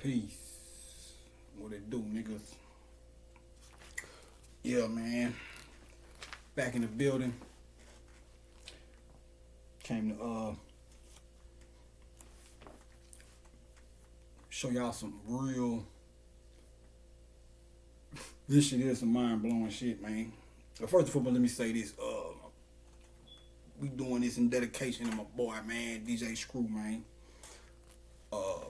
Peace. What it do, niggas? Yeah, man. Back in the building. Came to show y'all some real. This shit is some mind blowing shit, man. But first of all, let me say this. We doing this in dedication to my boy, man, DJ Screw, man. Uh,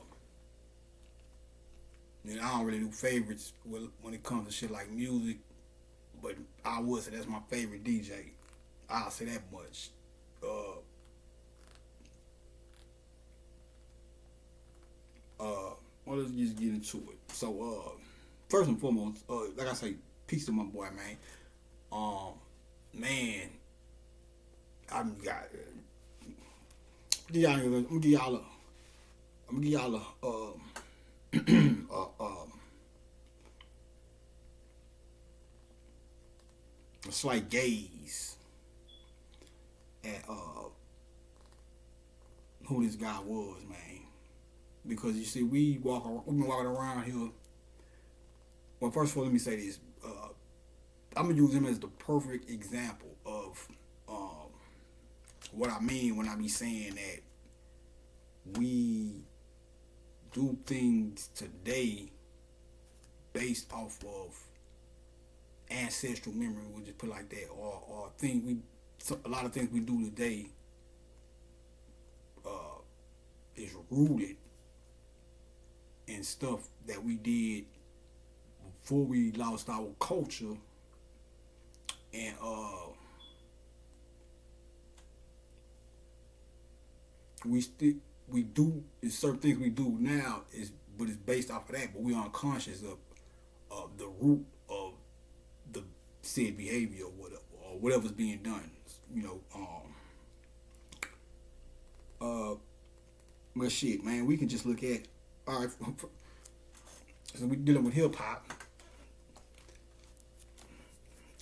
and I don't really do favorites when it comes to shit like music, but I would say that's my favorite DJ. I'll say that much. Uh, well, let's just get into it. So, first and foremost, like I say, peace to my boy, man. Man, I'm got. I'm gonna give y'all a. I'm gonna give y'all a slight gaze at who this guy was, man. Because you see, we've been walking around here. Well, first of all, let me say this. I'm gonna use him as the perfect example of what I mean when I be saying that we do things today based off of ancestral memory. We'll just put it like that, or a lot of things we do today is rooted in stuff that we did before we lost our culture, and we do certain things we do now but it's based off of that, but we unconscious of the root of the said behavior or whatever's being done, you know. But shit, man, we can just look at, all right. So we dealing with hip hop,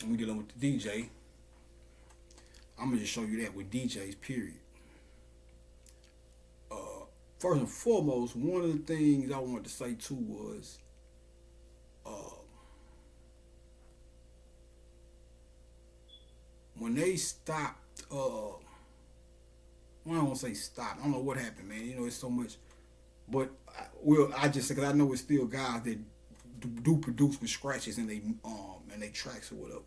and we dealing with the DJ. I'm gonna just show you that with DJs, period. First and foremost, one of the things I wanted to say too was, when they stopped, well, I don't want to say stop. I don't know what happened, man. You know, it's so much, but I just because I know it's still guys that do produce with scratches in they tracks or whatever.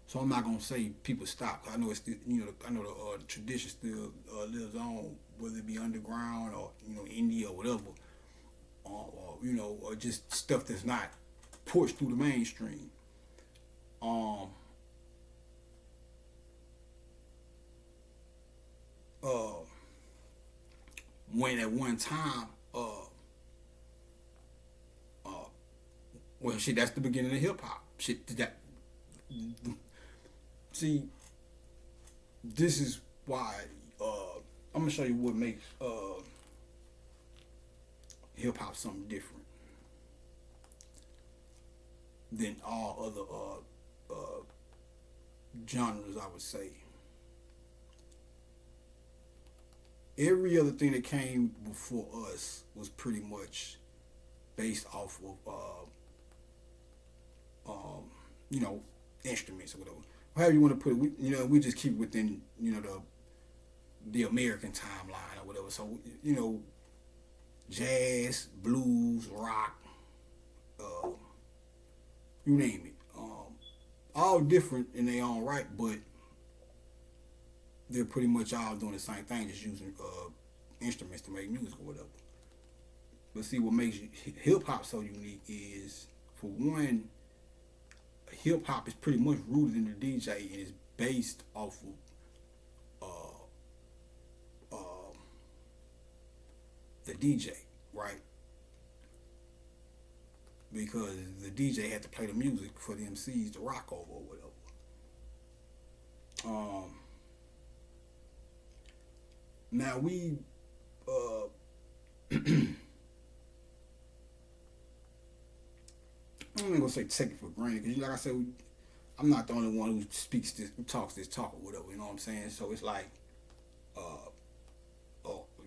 So I'm not gonna say people stop. I know it's still, you know, I know the tradition still lives on, whether it be underground or, you know, indie or whatever, or you know, or just stuff that's not pushed through the mainstream. Uh, when at one time, well, shit, that's the beginning of hip hop. Shit, that. See, this is why I'm gonna show you what makes hip hop something different than all other genres. I would say every other thing that came before us was pretty much based off of you know, instruments or whatever. However you want to put it, we just keep it within, you know, the American timeline or whatever. So, you know, jazz, blues, rock, you name it. All different in their own right, but they're pretty much all doing the same thing, just using instruments to make music or whatever. But see, what makes hip hop so unique is, for one, hip hop is pretty much rooted in the DJ and is based off of the DJ, right? Because the DJ had to play the music for the MCs to rock over or whatever. Now we I'm not gonna say take it for granted, because like I said, I'm not the only one who speaks this, who talks this talk or whatever. You know what I'm saying? So it's like,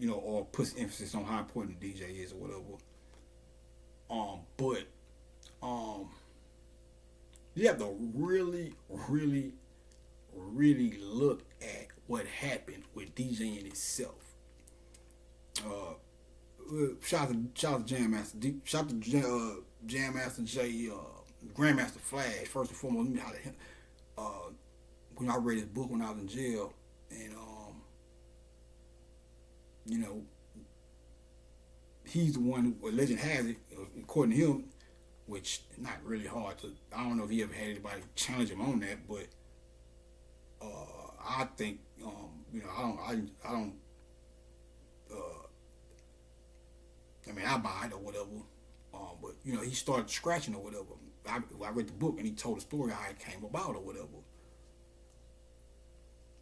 or puts emphasis on how important the DJ is or whatever. But um, you have to really, really, really look at what happened with DJing itself. Uh, shout out to Jam Master, shout out to Jam Master J, Grandmaster Flash. First and foremost, let me holler at him. Uh, when I read his book when I was in jail, and you know, he's the one. Well, legend has it, according to him, which not really hard to. I don't know if he ever had anybody challenge him on that, but I think I don't. Uh, I mean, I buy it or whatever. But he started scratching or whatever. I read the book and he told the story how it came about or whatever.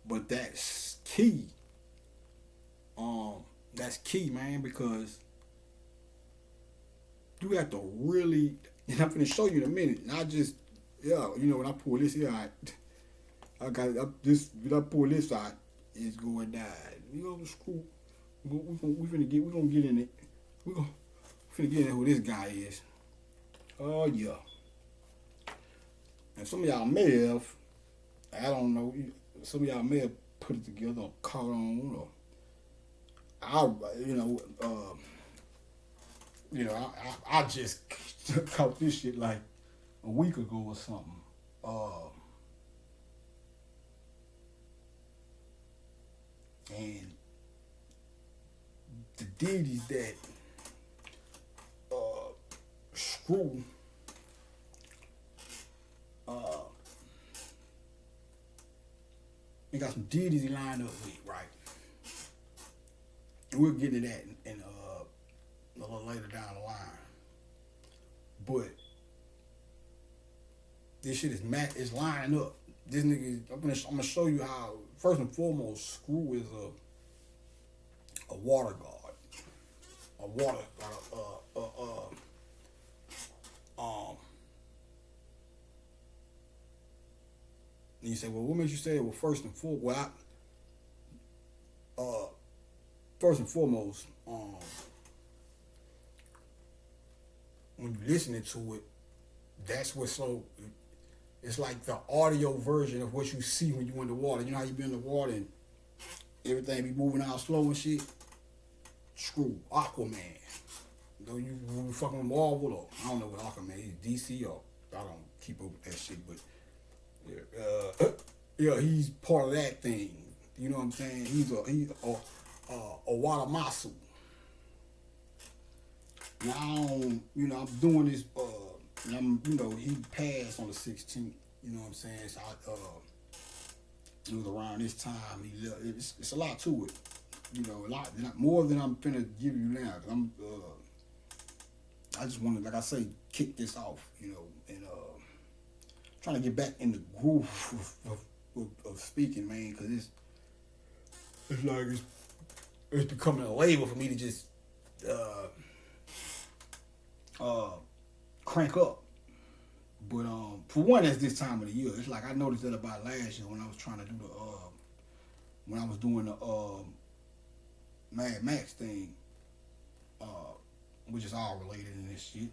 But that's key. That's key, man, because you have to really. And I'm gonna show you in a minute. Not just when I pull this here out, I got this. When I pull this out, it's going down. You know the screw. We're gonna get in it. We're gonna finna get in who this guy is. Oh yeah. And some of y'all may have, I don't know, some of y'all may have put it together or caught on or I just caught this shit like a week ago or something. And the deities that screw he got some deities he lined up with, right? And we'll get into that in a little later down the line. But this shit is lining up. This nigga, I'm gonna show you how. First and foremost, Screw is a water god, a water and you say, well, what makes you say it? Well, first and foremost, first and foremost, when you're listening to it, that's what's so. It's like the audio version of what you see when you in the water. You know how you be in the water and everything be moving out slow and shit? Screw Aquaman. You fucking with Marvel or I don't know what Aquaman is, DC or I don't keep up with that shit, but he's part of that thing. You know what I'm saying? He's a Watamasu. Now I'm doing this. He passed on the 16th. You know what I'm saying? So it was around this time he left. It's a lot to it. A lot more than I'm finna give you now. I just want to, like I say, kick this off. And trying to get back in the groove of speaking, man, because it's like it's becoming a label for me to just crank up. But for one, that's this time of the year. It's like I noticed that about last year when I was trying to do when I was doing the Mad Max thing, which is all related in this shit.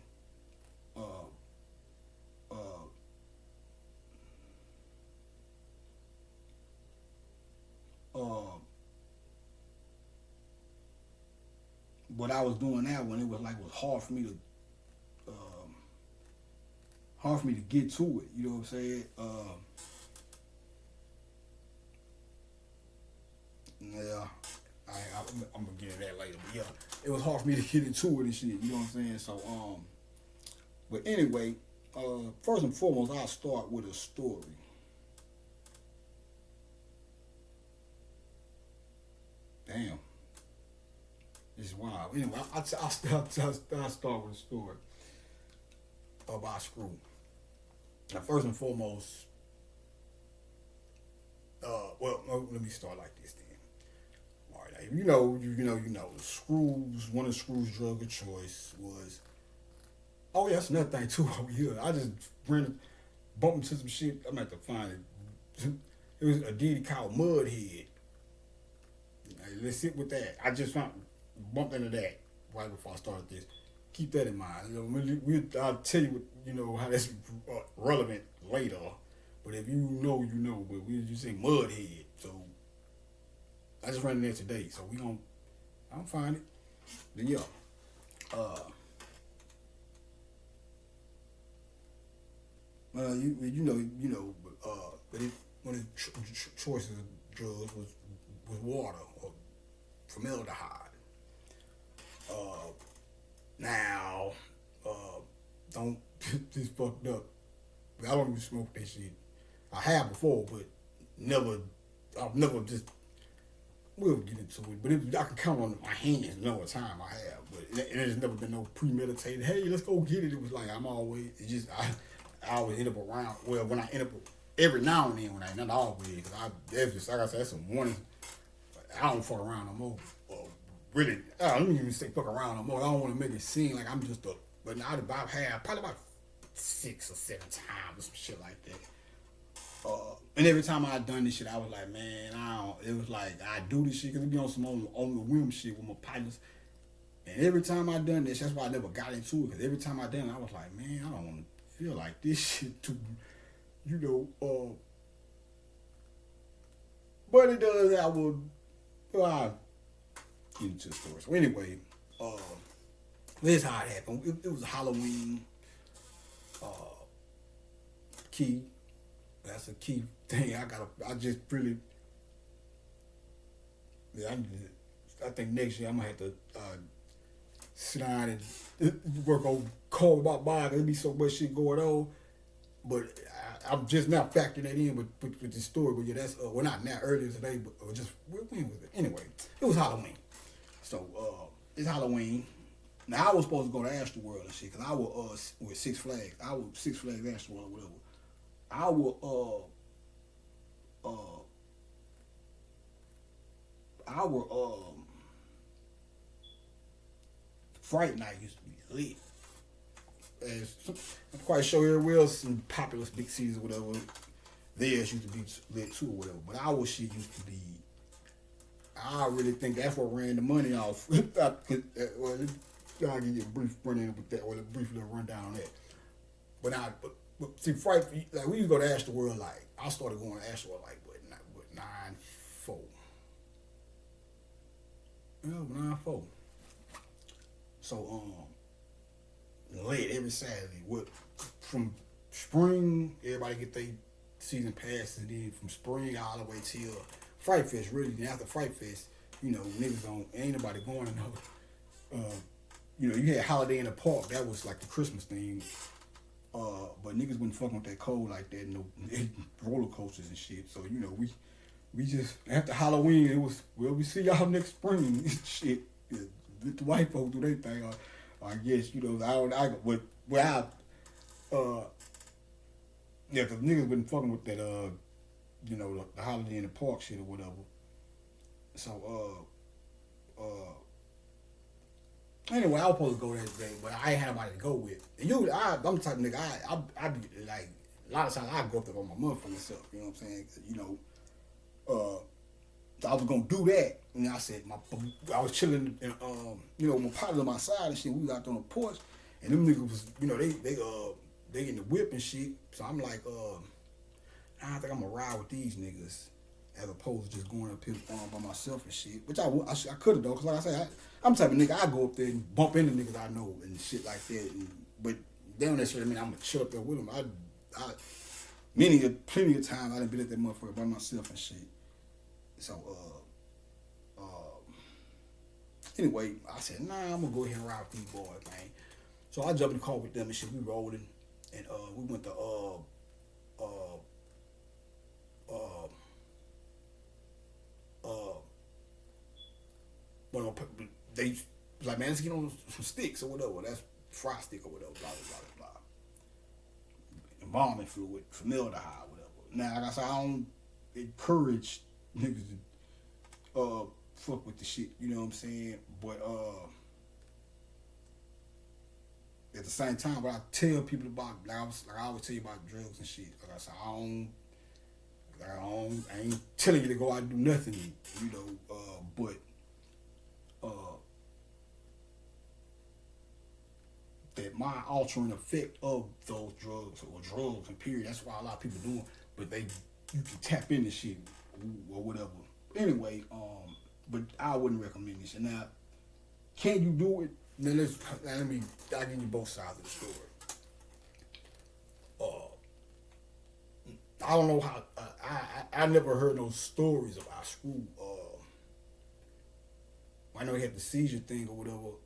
But I was doing that when it was hard for me to get to it. You know what I'm saying? Yeah, I'm gonna get into that later. But yeah, it was hard for me to get into it and shit. You know what I'm saying? So but anyway, first and foremost, I'll start with a story. Damn. It's wild. Anyway, I'll start with a story about Screw. Now, first and foremost, let me start like this then. All right, you know, one of Screw's drug of choice was. Oh yeah, that's another thing too over here. I just bumped into some shit. I'm gonna have to find it. It was a deity called Mudhead. Let's sit with that. I just bumped into that right before I started this. keep that in mind. You know, I'll tell you, how that's relevant later. But if you know, you know. But we just say mudhead. So I just ran in there today. So I'm find it. But yeah. Uh, but one of the choices of drugs was water or formaldehyde. Uh, Now, don't this fucked up. I don't even smoke that shit. I have before, but never. I've never just. We'll get into it, but I can count on my hands the number of time I have. But there's never been no premeditated. Hey, let's go get it. It was like I'm always. It's just I always end up around. Well, when I end up every now and then, when I not always, because that's just like I said, that's a warning. I don't fuck around no more. Really, I don't even say fuck around no more. I don't want to make it seem like I'm just a. But now I've had probably about 6 or 7 times or some shit like that. And every time I done this shit, I was like, man, it was like I do this shit because we be on some on the whim shit with my partners. And every time I done this, that's why I never got into it. Because every time I done it, I was like, man, I don't want to feel like this shit too, But it does. I will. I get into the story. So anyway, this is how it happened. It was Halloween. Uh, Key. That's a key thing. I just really. Yeah, I think next year I'm gonna have to sit down and work on call about buying. There'll be so much shit going on, but I'm just now factoring that in with this story. But yeah, that's well not now earlier today, but just when was it? Anyway, it was Halloween. So it's Halloween. Now I was supposed to go to Astroworld and shit because I was with Six Flags. I was Six Flags Astroworld or whatever. Our Fright Night used to be lit. As I'm quite sure everywhere else in populous big cities or whatever, theirs used to be lit too or whatever. But our shit used to be. I really think that's what ran the money off. I'll give you a brief run in with that, or a brief little rundown on that. But see, Fright, like we used to go to Astroworld, like I started going to Astroworld like what 9-4. Yeah, 9-4. So late every Saturday. From spring, everybody get their season passes, and then from spring all the way till Fright Fest. Really, then after Fright Fest, niggas ain't nobody going another. You had Holiday in the Park. That was like the Christmas thing. But niggas wasn't fucking with that cold like that, no roller coasters and shit. So, we just, after Halloween, it was, well, we see y'all next spring. Shit. Let the white folks do their thing. I guess, yeah, because niggas wasn't fucking with that, the Holiday in the Park shit or whatever. So, anyway, I was supposed to go that day, but I ain't had nobody to go with. And I'm the type of nigga, I be like, a lot of times I go up there on my motherfucking self, you know what I'm saying? So I was gonna do that, and I said, I was chilling, and my partner on my side and shit, we was out on the porch, and them niggas was, they in the whip and shit, so I'm like, I think I'm gonna ride with these niggas, as opposed to just going up here by myself and shit, which I could have though, cause like I said, I'm the type of nigga, I go up there and bump into niggas I know and shit like that. But they don't necessarily mean I'm gonna chill up there with them. Plenty of times I done been at that motherfucker by myself and shit. So, anyway, I said, nah, I'm gonna go ahead and ride with these boys, man. So I jumped in the car with them and shit. We rolling, and we went to they was like, man, let's get on some sticks or whatever. That's fry stick or whatever. Blah blah blah blah. Embalming fluid, formaldehyde, whatever. Now, like I said, I don't encourage niggas to fuck with the shit. You know what I'm saying? But at the same time, what I tell people about, like I always tell you about drugs and shit. Like I said, I ain't telling you to go out and do nothing. But that mind altering effect of those drugs or drugs and period. That's why a lot of people do it. But you can tap into shit or whatever. Anyway, but I wouldn't recommend this. And now, can you do it? Then I'll give you both sides of the story. I don't know how. I never heard no stories about Screw. I know he had the seizure thing or whatever.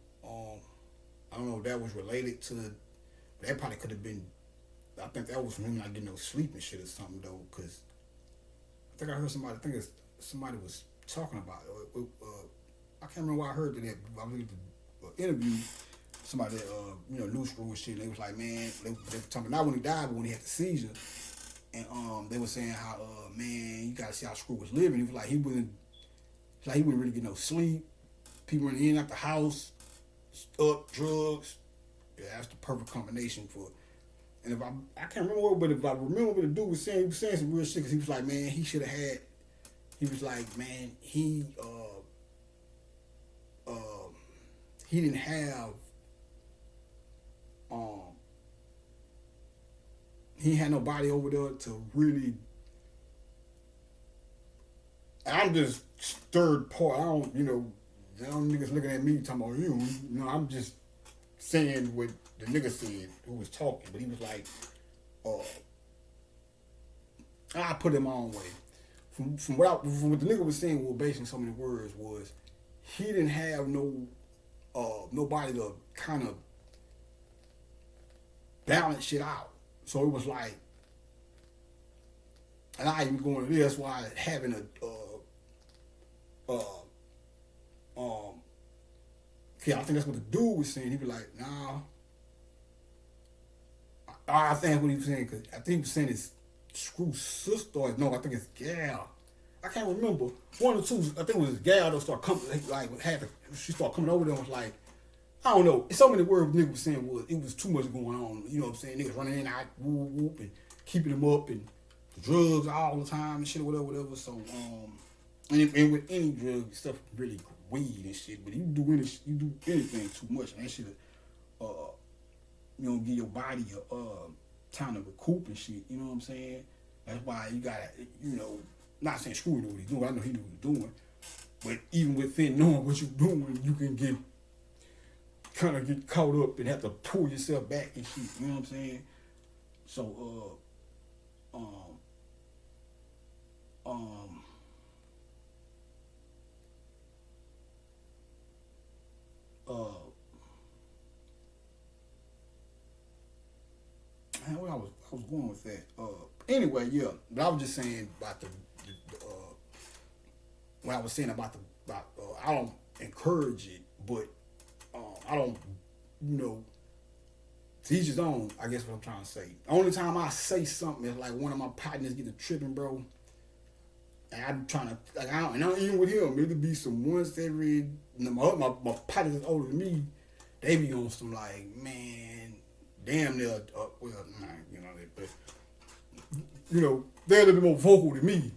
I don't know if that was related to. That probably could have been. I think that was from him not getting no sleep and shit or something though, because I think I heard somebody. Somebody was talking about it. I can't remember why I heard that. I was at the interview. Somebody that knew Screw and shit. And they was like, man, they were talking not when he died, but when he had the seizure. And they were saying how man, you gotta see how Screw was living. He was like he wouldn't really get no sleep. People running in and out the house, up drugs. Yeah, that's the perfect combination for. And if I can't remember what, but if I remember what the dude was saying, he was saying some real shit because he was like, man, he should have had. He was like, man, he didn't have. He had nobody over there to really. I'm just third part. I don't niggas looking at me talking about you. I'm just saying what the nigga said who was talking, but he was like, I put it my own way. From what the nigga was saying, we were basing so many words was he didn't have nobody to kind of balance shit out. So it was like, and I even going to this, that's why having I think that's what the dude was saying. He was like, nah. I think what he was saying, because I think he was saying his Screw's sister, or no, I think it's Gal. I can't remember. One or two, I think it was Gal that started coming, she started coming over there and was like, I don't know. So many words niggas was saying was it was too much going on. You know what I'm saying? Niggas running in and out, whoop, whoop, and keeping them up, and the drugs all the time and shit, or whatever. So, and with any drug stuff, really weed and shit. But you do anything too much, and that shit, give your body a time to recoup and shit. You know what I'm saying? That's why you gotta, not saying Screw knew what he's doing. I know he knew what he was doing. But even within knowing what you're doing, you can get caught up and have to pull yourself back and shit. You know what I'm saying? So, where I was going with that. Anyway, yeah. But I was just saying about what I was saying about I don't encourage it, but I don't, to each his own, I guess what I'm trying to say. The only time I say something is like one of my partners get a tripping, bro. And I'm trying to, and I'm even with him, it'll be some once every, my partners that's older than me, they be on some like, man, damn near, they're a little bit more vocal than me.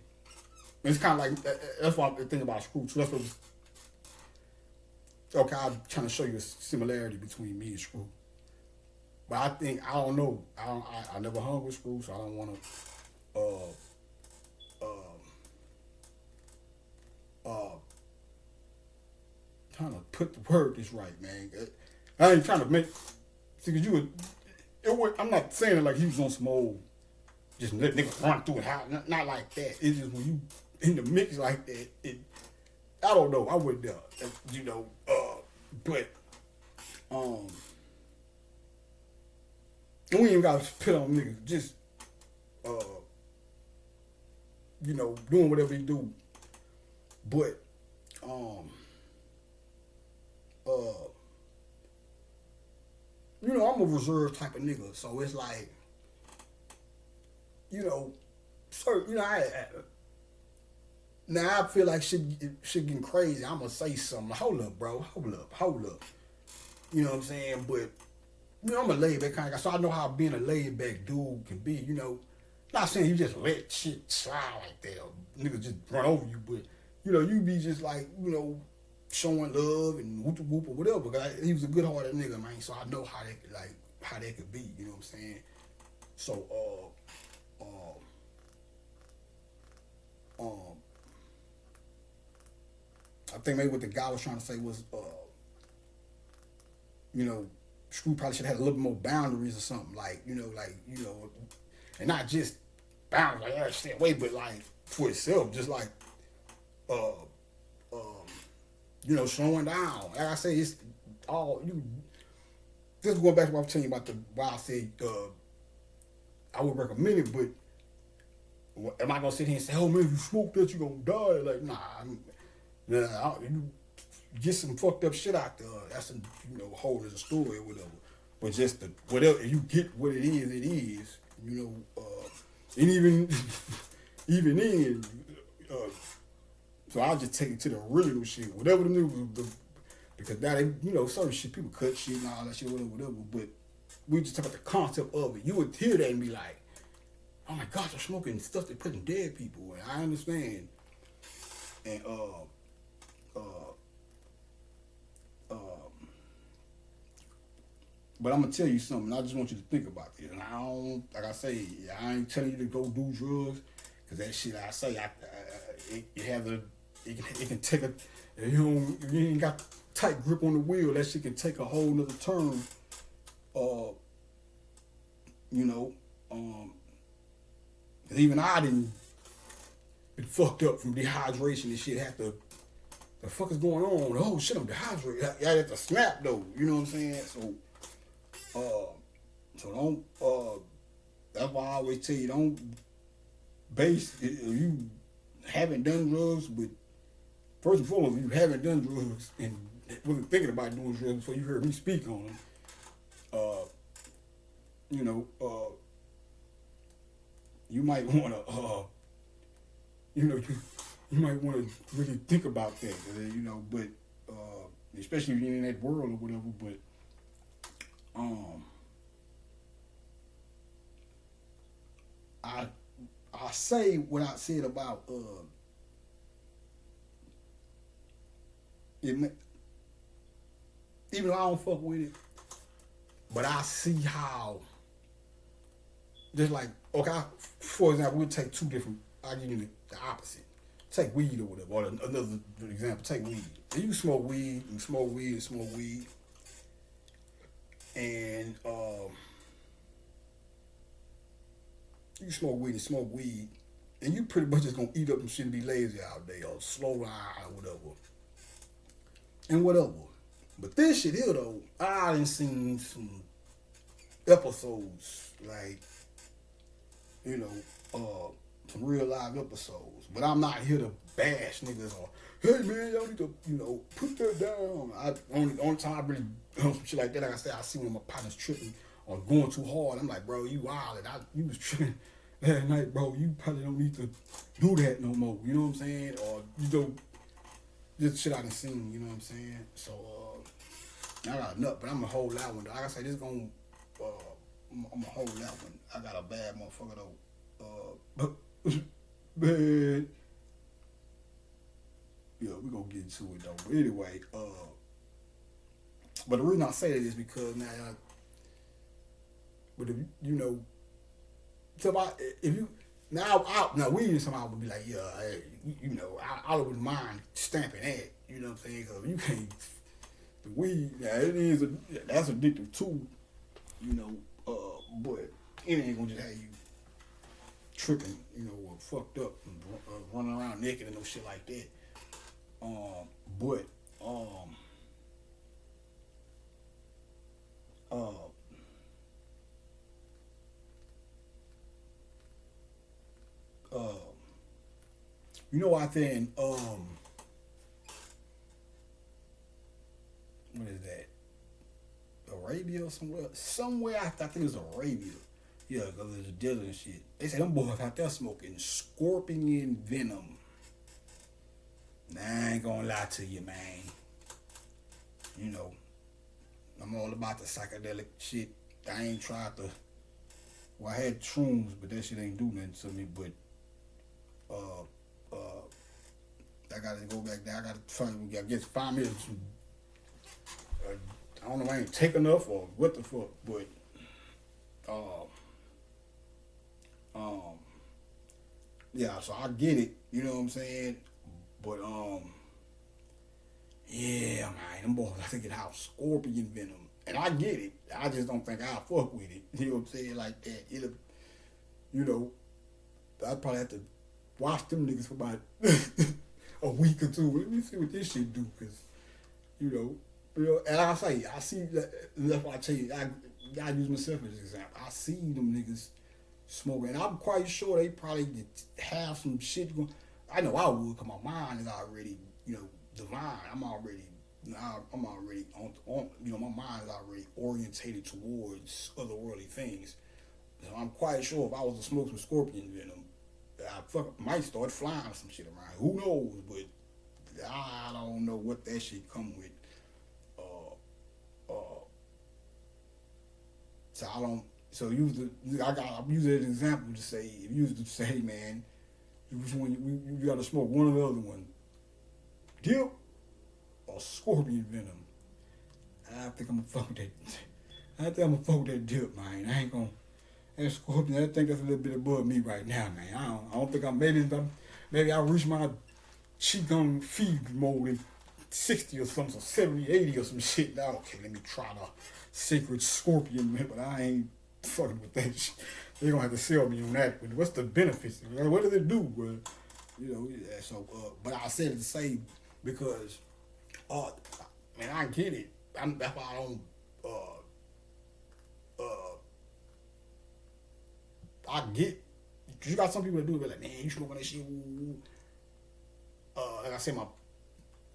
And it's kind of like, that's why I think about Screw too. That's what okay, I'm trying to show you a similarity between me and Screw. But I don't know. I never hung with Screw, so I don't want to, trying to put the word this right, man. I ain't trying to make, see, cause I'm not saying it like he was on some old, just let niggas run through it, not like that. It's just when you in the mix like that, I don't know. I wouldn't, but, and we ain't got to pit on niggas. Just, doing whatever he do. But, I'm a reserved type of nigga. So it's like, now I feel like shit getting crazy. I'm going to say something. Hold up, bro. Hold up. You know what I'm saying? But, I'm a laid back kind of guy, so I know how being a laid back dude can be, Not saying you just let shit slide like that, or niggas just run over you, but, you be just like, showing love and whoop whoop or whatever. Because he was a good hearted nigga, man. So I know how they how that could be. You know what I'm saying? So I think maybe what the guy was trying to say was you know, Screw probably should have had a little more boundaries or something, and not just boundaries like stay away, but like for itself, just like uh slowing down. Like I say, it's all you. This is going back to what I was telling you about why I said I would recommend it, but am I gonna sit here and say, oh man, if you smoke that you gonna die? Like you get some fucked up shit out there. That's a whole other story or whatever. But just whatever you get, what it is, it is. And even even then, so I'll just take it to the original shit, whatever the niggas, because now they, certain shit people cut shit and all that shit, whatever. But we just talk about the concept of it. You would hear that and be like, oh my gosh, I'm smoking stuff that putting dead people. And I understand. And but I'm gonna tell you something. I just want you to think about this. And I don't, like I say, I ain't telling you to go do drugs, cause that shit I say, it can take a, if you ain't got tight grip on the wheel, that shit can take a whole nother turn. Cause even I didn't been fucked up from dehydration and shit. Have to, the fuck is going on? Oh shit, I'm dehydrated. I had to snap though. You know what I'm saying? So don't. That's why I always tell you, don't base if you haven't done drugs. But first and foremost, if you haven't done drugs and wasn't thinking about doing drugs before you heard me speak on them, you might want to, you might want to really think about that, but especially if you're in that world or whatever. But I say what I said about even though I don't fuck with it, but I see how, just like, okay, for example, we'll take two different, I'll give you the opposite. Take weed or whatever, or another example, take weed. If you smoke weed and smoke weed and smoke weed, and you smoke weed and smoke weed, and you pretty much just gonna eat up and shit and be lazy all day, or slow down or whatever. And whatever. But this shit here though, I done seen some episodes, like, some real live episodes. But I'm not here to bash niggas or, hey man, y'all need to, put that down. Only time I really some shit like that, like I said, I see when my partner's tripping or going too hard. I'm like, bro, you wild. You was tripping last night, bro. You probably don't need to do that no more. You know what I'm saying? Or this shit I done seen. You know what I'm saying? So I got a nut, but I'm gonna hold that one. Like I said, this gonna I'm gonna hold that one. I got a bad motherfucker though. Man, yeah, we gonna get into it though. But anyway, but the reason I say that is because now, but if if you now we somehow would be like, yeah, I wouldn't mind stamping that. You know what I'm saying? Because you can't, the weed, yeah, that's addictive too. But it ain't gonna just have you tripping, or fucked up and running around naked and no shit like that. But I think what is that? Arabia or somewhere I think it was Arabia. Yeah, because there's a desert and shit. They say them boys out there smoking scorpion venom. Nah, I ain't gonna lie to you, man. I'm all about the psychedelic shit. I ain't tried to. Well, I had shrooms, but that shit ain't do nothing to me. But like I gotta go back there. I gotta try. I guess 5 minutes. I don't know if I ain't take enough or what the fuck, but uh, um, yeah. So I get it. You know what I'm saying? But yeah, man, them boys I think it have scorpion venom, and I get it. I just don't think I'll fuck with it. You know what I'm saying? Like that. It'll, you know, I'd probably have to watch them niggas for about a week or two. Let me see what this shit do, cause you know, and like I say, I see that. That's why I tell you, I use myself as an example. I see them niggas smoking, and I'm quite sure they probably have some shit going. I know I would, cause my mind is already, divine. I'm already on. My mind is already orientated towards otherworldly things. So I'm quite sure if I was to smoke some scorpion venom, I might start flying some shit around. Who knows? But I don't know what that shit come with. So I don't. So I'm using it as an example to say, if you used to say, hey man, which one you got to smoke one or the other one, dip or scorpion venom. I think I'm gonna fuck with that. I think I'm gonna fuck with that dip, man. I ain't gonna. That scorpion, I think that's a little bit above me right now, man. I don't think maybe I reach my cheek on feed mode in 60 or something, so 70, 80 or some shit. Now, okay, let me try the sacred scorpion, man, but I ain't fucking with that shit. They're gonna have to sell me on that. But what's the benefits? What does it do, bro? Yeah, so, but I said it to say, because, man, I get it. That's why I don't, I get, you got some people that do it, like, man, you smoking that shit. Like I said,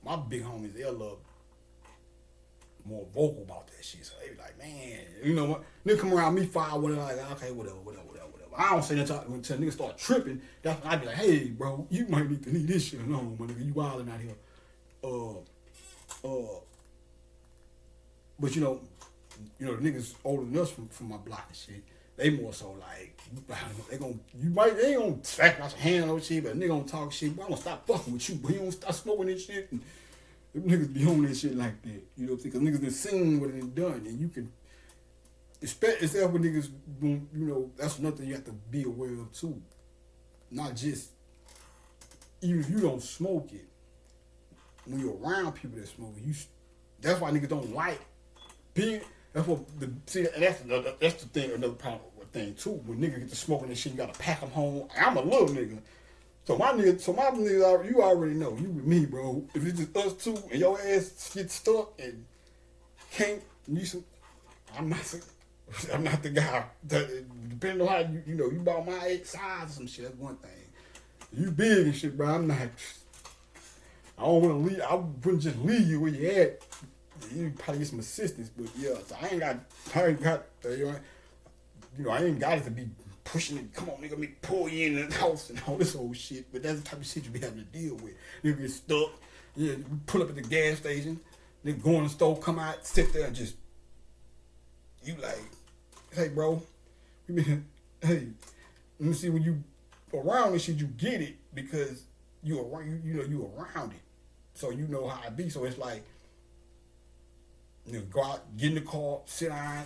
my big homies, they're a little more vocal about that shit. So they be like, man, you know what? Nigga come around me, fire, whatever, like, okay, whatever. I don't say that until niggas start tripping. That's when I be like, hey, bro, you might need to leave this shit alone, my nigga. You wilding out here. But the niggas older than us from my block and shit. They more so like, they ain't gonna smack my hand or shit, but nigga gonna talk shit. But I'm gonna stop fucking with you, but you don't stop smoking this shit. And them niggas be on that shit like that, because niggas done seen what it done, and you can expect yourself when niggas, that's another thing you have to be aware of too. Not just, even if you don't smoke it, when you're around people that smoke it, that's why niggas don't like being. That's the thing. Another problem thing too. When niggas get to smoking this shit, you gotta pack them home. I'm a little nigga, so my niggas, you already know. You with me, bro. If it's just us two and your ass gets stuck and can't, I'm not the guy. Depending on how you about my size or some shit. That's one thing. You big and shit, bro. I'm not. I don't want to leave. I wouldn't just leave you where you at. You probably get some assistance, but yeah, so I ain't got it to be pushing it. Come on, nigga, me pull you in the house and all this old shit. But that's the type of shit you be having to deal with. Nigga get stuck. Yeah, you pull up at the gas station. Nigga go in the store, come out, sit there, and just you like, hey, bro, hey, let me see when you around this shit, you get it because you around it, so you know how it be. So it's like. Go out, get in the car, sit down.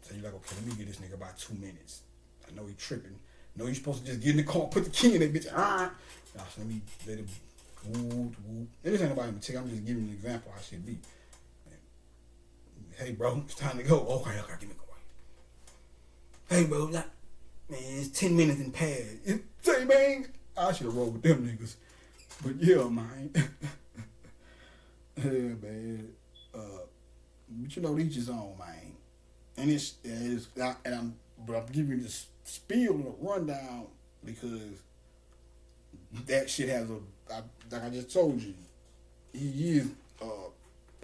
So you're like, okay, let me give this nigga about 2 minutes. I know he tripping. I know you're supposed to just get in the car, put the key in that bitch. So let me let him woo. And this ain't nobody take. I'm just giving you an example how I should be. Hey, bro, it's time to go. Okay, give me a call. Hey, bro, man, it's 10 minutes in pad. Say, man, I should have rolled with them niggas. But yeah, man. Yeah, man. But each his own, man. And I'm giving you this spiel and a rundown because that shit has like I just told you, he is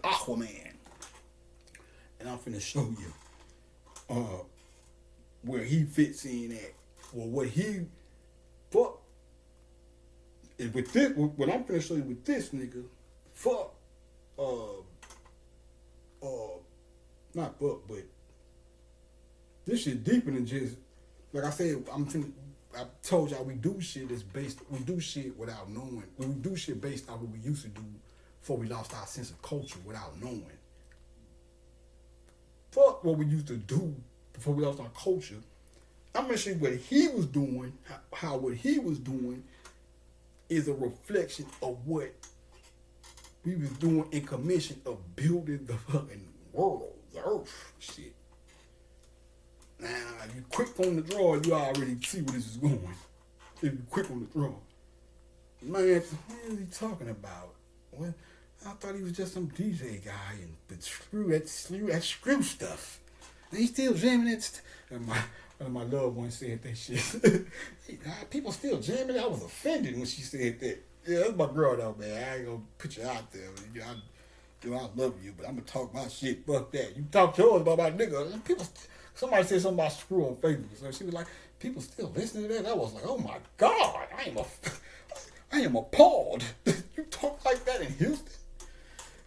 Aquaman, and I'm finna show you where he fits in at, or what he fuck. And with this, what I'm finna show you with this nigga, fuck. Not fuck, but this shit deeper than just, like I said, I told y'all we do shit we do shit without knowing. We do shit based on what we used to do before we lost our sense of culture without knowing. Fuck what we used to do before we lost our culture. I'm gonna show you what he was doing, how what he was doing is a reflection of what we was doing in commission of building the fucking world, the earth, shit. Now, if you quick on the draw, you already see where this is going. If you quick on the draw. Man, what is he talking about? Well, I thought he was just some DJ guy and but screw that screw stuff. And he's still jamming that and my loved one said that shit. People still jamming. I was offended when she said that. Yeah, that's my girl though, man. I ain't gonna put you out there. I love you, but I'm gonna talk my shit. Fuck that. You talk yours about my nigga. People, somebody said something about screw on Facebook. So she was like, people still listening to that. I was like, oh my God, I am appalled. You talk like that in Houston.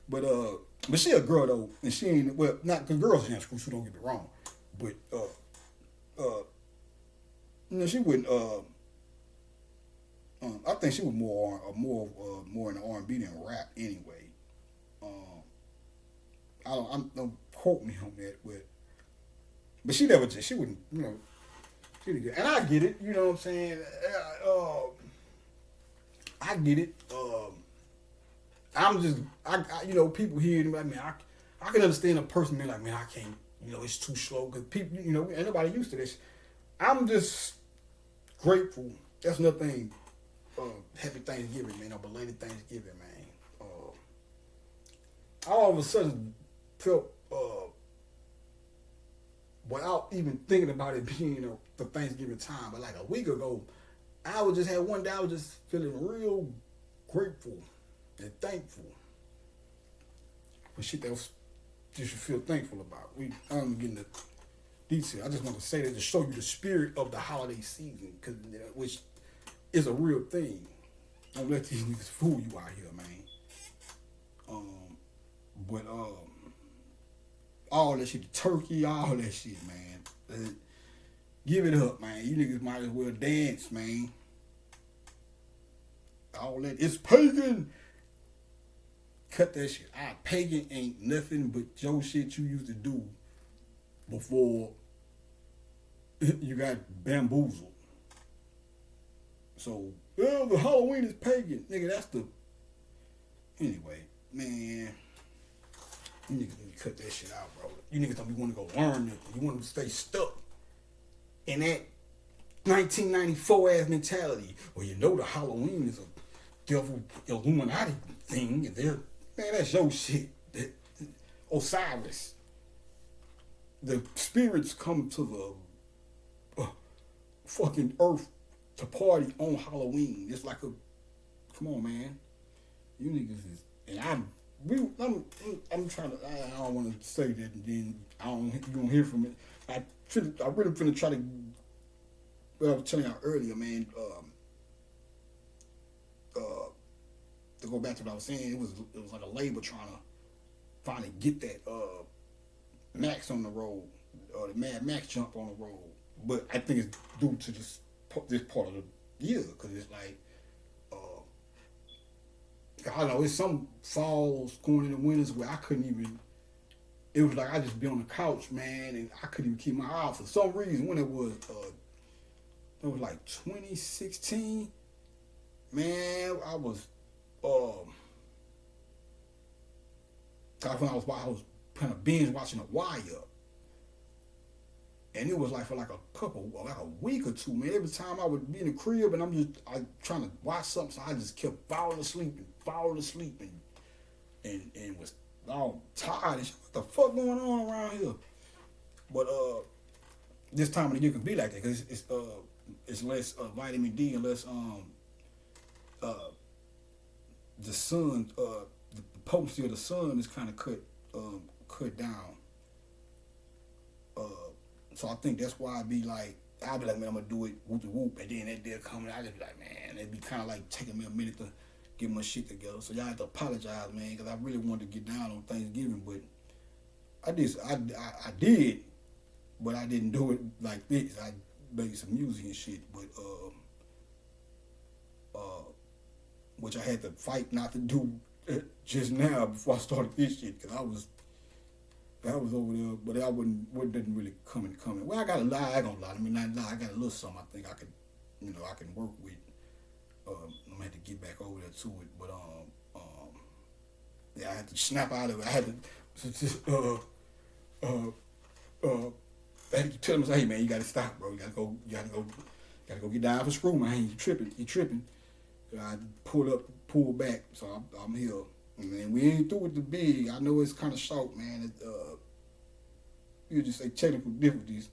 But she a girl though, and she ain't not because girls ain't screw. So don't get me wrong, but she wouldn't. I think she was more in the R&B than rap anyway. Don't quote me on that, but she never just, she wouldn't, she did good. And I get it, you know what I'm saying? I get it. I'm just, people hear it like, man, I can understand a person being like, man, I can't, it's too slow, because people, ain't nobody used to this. I'm just grateful. That's another thing. Happy Thanksgiving, man, or belated Thanksgiving, man. I all of a sudden felt, without even thinking about it being the Thanksgiving time, but like a week ago, I was just had one day, I was just feeling real grateful and thankful for shit that you should feel thankful about. I'm getting the detail. I just want to say that to show you the spirit of the holiday season, which is a real thing. Don't let these niggas fool you out here, man. All that shit, the turkey, all that shit, man. Give it up, man. You niggas might as well dance, man. All that, it's pagan. Cut that shit out. Pagan ain't nothing but your shit you used to do before you got bamboozled. So, the Halloween is pagan. Nigga, that's the... Anyway, man. You niggas need to cut that shit out, bro. You niggas don't be wanting to go learn nothing. You want to stay stuck in that 1994 ass mentality. Well, the Halloween is a devil Illuminati thing. And man, that's your shit. Osiris. The spirits come to the fucking earth to party on Halloween. It's like come on, man. You niggas is, and I'm trying to, I don't want to say that and then you don't hear from it. I really finna try to, what I was telling y'all earlier, man, to go back to what I was saying, it was like a label trying to finally get that Max on the road, or the Mad Max jump on the road. But I think it's due to this part of the year, because it's like, I don't know, it's some falls going into winters where I couldn't even, it was like I just be on the couch, man, and I couldn't even keep my eye for some reason. When it was like 2016, man, I was when I was kind of binge watching The Wire. And it was like for like a week or two, man. Every time I would be in the crib and I trying to watch something, so I just kept falling asleep and was all tired and shit. What the fuck going on around here? But this time of the year can be like that because it's less vitamin D and less the sun, the potency of the sun is kind of cut down. So I think that's why I'll be like, man, I'm gonna do it whoop de whoop, and then that day coming, I just be like, man, it'd be kind of like taking me a minute to get my shit together. So y'all have to apologize, man, because I really wanted to get down on Thanksgiving, but I did, but I didn't do it like this. made some music and shit, but which I had to fight not to do just now before I started this shit, because I was over there, but I didn't really come. Well, I got a lot. I ain't gonna lie. I mean, not lie. I got a little something. I think I could, I can work with. I'm gonna have to get back over there to it, but yeah, I had to snap out of it. I had to I had to tell him, hey man, you gotta stop, bro. You gotta go get down for screw, man. You tripping. So I pull back. So I'm here. And then we ain't through with the big. I know it's kind of short, man. You just say technical difficulties.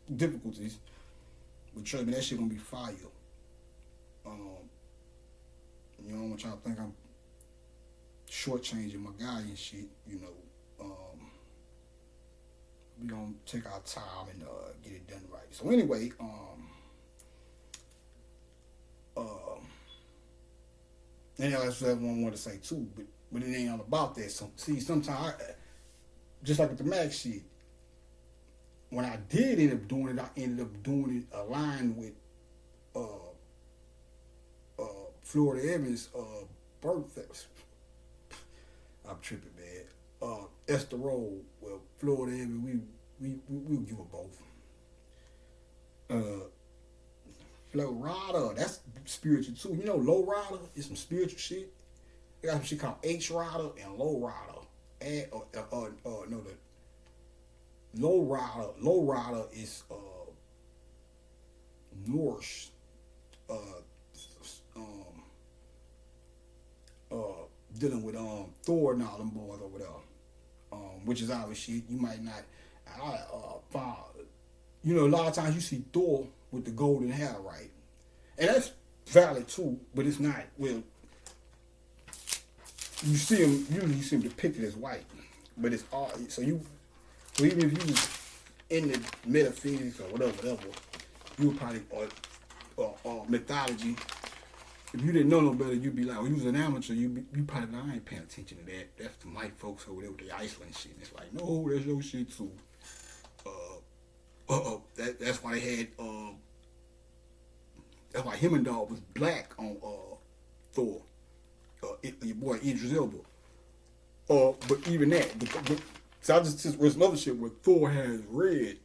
But trust me, that shit gonna be fire. I don't want y'all to think I'm shortchanging my guy and shit. We gonna take our time and get it done right. So anyway, and that's what everyone want to say too, but it ain't all about that. So see, sometimes just like with the Mac shit, when I did end up doing it, I ended up doing it aligned with Florida Evans' birthday. I'm tripping, man. Esther Roll, well, Florida Evans, we'll give her both. Flow Rider, that's spiritual too. Low Rider is some spiritual shit. They got some shit called H Rider and Low Rider. No, the Low Rider is Norse. Dealing with Thor and all them boys over there, which is our shit. You might not. A lot of times you see Thor with the golden hair, right? And that's valid too, but it's not. Well, you see him usually. You see him depicted as white, but it's all. So even if you was in the metaphysics or whatever, you would probably or mythology. If you didn't know no better, you'd be like, you was an amateur, you probably like, I ain't paying attention to that. That's the white folks over there with the Iceland shit. And it's like, no, that's your shit too. That's why they had, that's why Hemingway was black on Thor. Your boy Idris Elba. But even that, so I just was some other shit where Thor has red.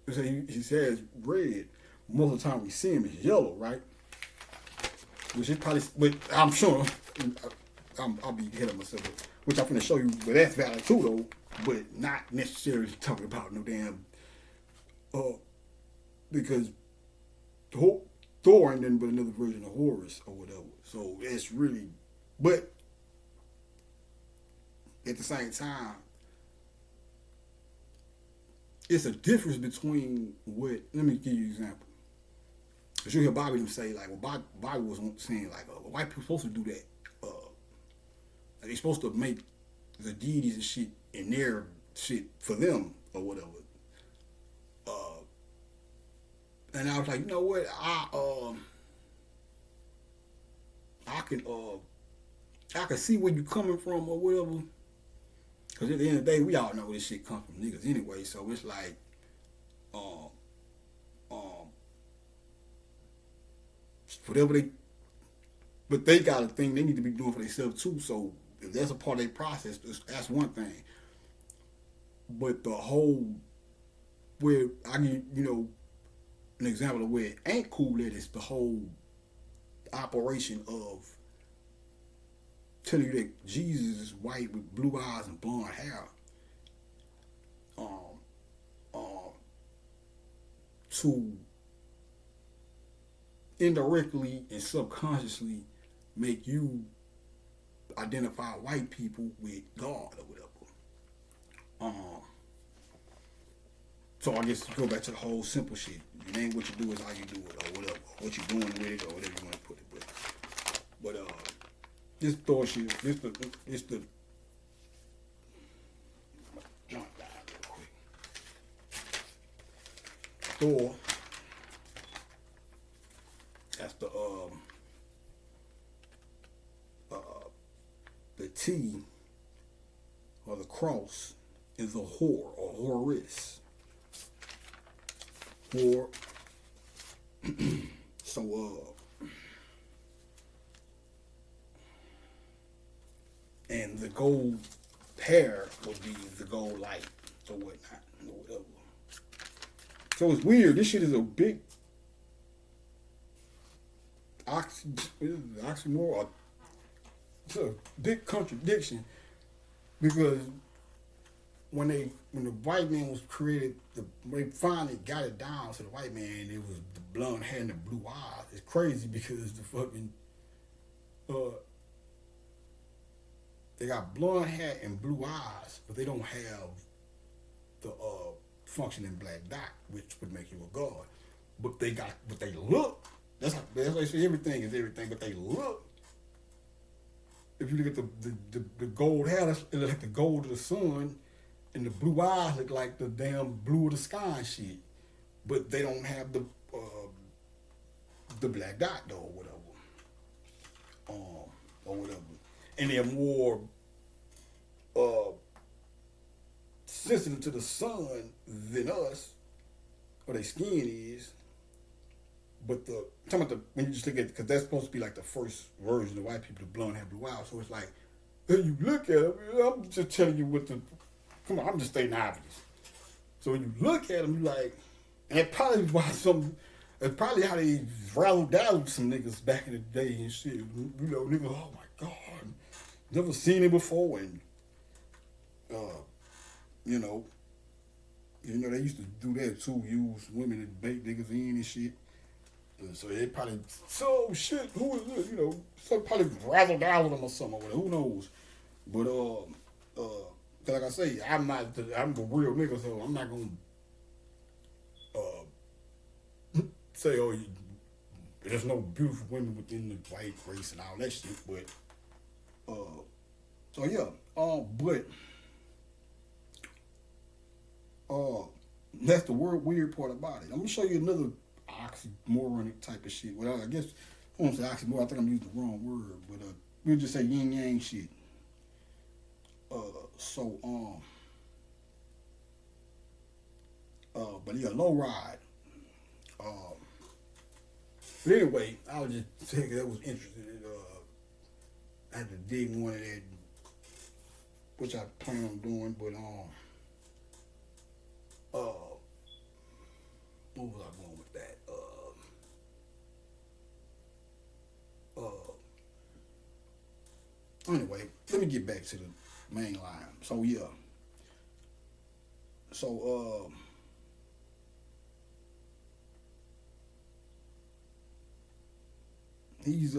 He says red. Most of the time we see him is yellow, right? Which is probably, but I'm sure I'll be ahead of myself. Which I'm gonna show you, but that's valid too though. But not necessarily talking about no damn, because Thor ain't nothing but another version of Horus or whatever. So it's really, but at the same time, it's a difference between what. Let me give you an example. Cause you hear Bobby them say like, well, Bobby was saying like, white people supposed to do that. They supposed to make the deities and shit in their shit for them or whatever. And I was like, you know what? I can see where you coming from or whatever. Cause at the end of the day, we all know this shit comes from niggas anyway. So it's like, whatever but they got a thing they need to be doing for themselves too. So if that's a part of their process, that's one thing. But the whole, where I give an example of where it ain't cool at is the whole operation of telling you that Jesus is white with blue eyes and blonde hair. To indirectly and subconsciously make you identify white people with God or whatever. So I guess go back to the whole simple shit. It ain't what you do, is how you do it, or whatever. What you doing with it, or whatever you want to put it. But this Thor shit, it's the jump down real quick. Thor. That's the T or the cross is a whore or Horus. So and the gold hair would be the gold light or whatnot or whatever. So it's weird. This shit is a big oxymoron. It's a big contradiction because when the white man was created, when they finally got it down to the white man, it was the blonde hair and the blue eyes. It's crazy because the fucking they got blonde hair and blue eyes, but they don't have the functioning black dot, which would make you a god. But they look. That's why they say everything is everything, but they look. If you look at the gold hair, it looks like the gold of the sun, and the blue eyes look like the damn blue of the sky and shit. But they don't have the black dot though, or whatever. Or whatever. And they're more sensitive to the sun than us, or their skin is. But when you just look at it, because that's supposed to be like the first version of white people, the blonde hair, blue eyes. So it's like, when you look at them, I'm just telling you come on, I'm just stating obvious. So when you look at them, you like, and that probably why it's probably how they razzle-dazzled some niggas back in the day and shit. You know, niggas, oh my God, never seen it before, and you know, they used to do that too, use women to bait niggas in and shit. So they probably, so shit, who is this? You know, so probably razzle-dazzle them or something, or whatever, who knows? But cause like I say, I'm a real nigga, so I'm not gonna say, oh, there's no beautiful women within the white race and all that shit. But so yeah, but that's the weird part about it. I'm gonna show you another oxymoronic type of shit. Well, I guess I won't say oxymoron. I think I'm using the wrong word, but we'll just say yin yang shit. But yeah, low ride. But anyway, I was just saying that was interesting. I had to dig one of that, which I plan on doing, but what was I going with that? Anyway, let me get back to the main line. So yeah. So he's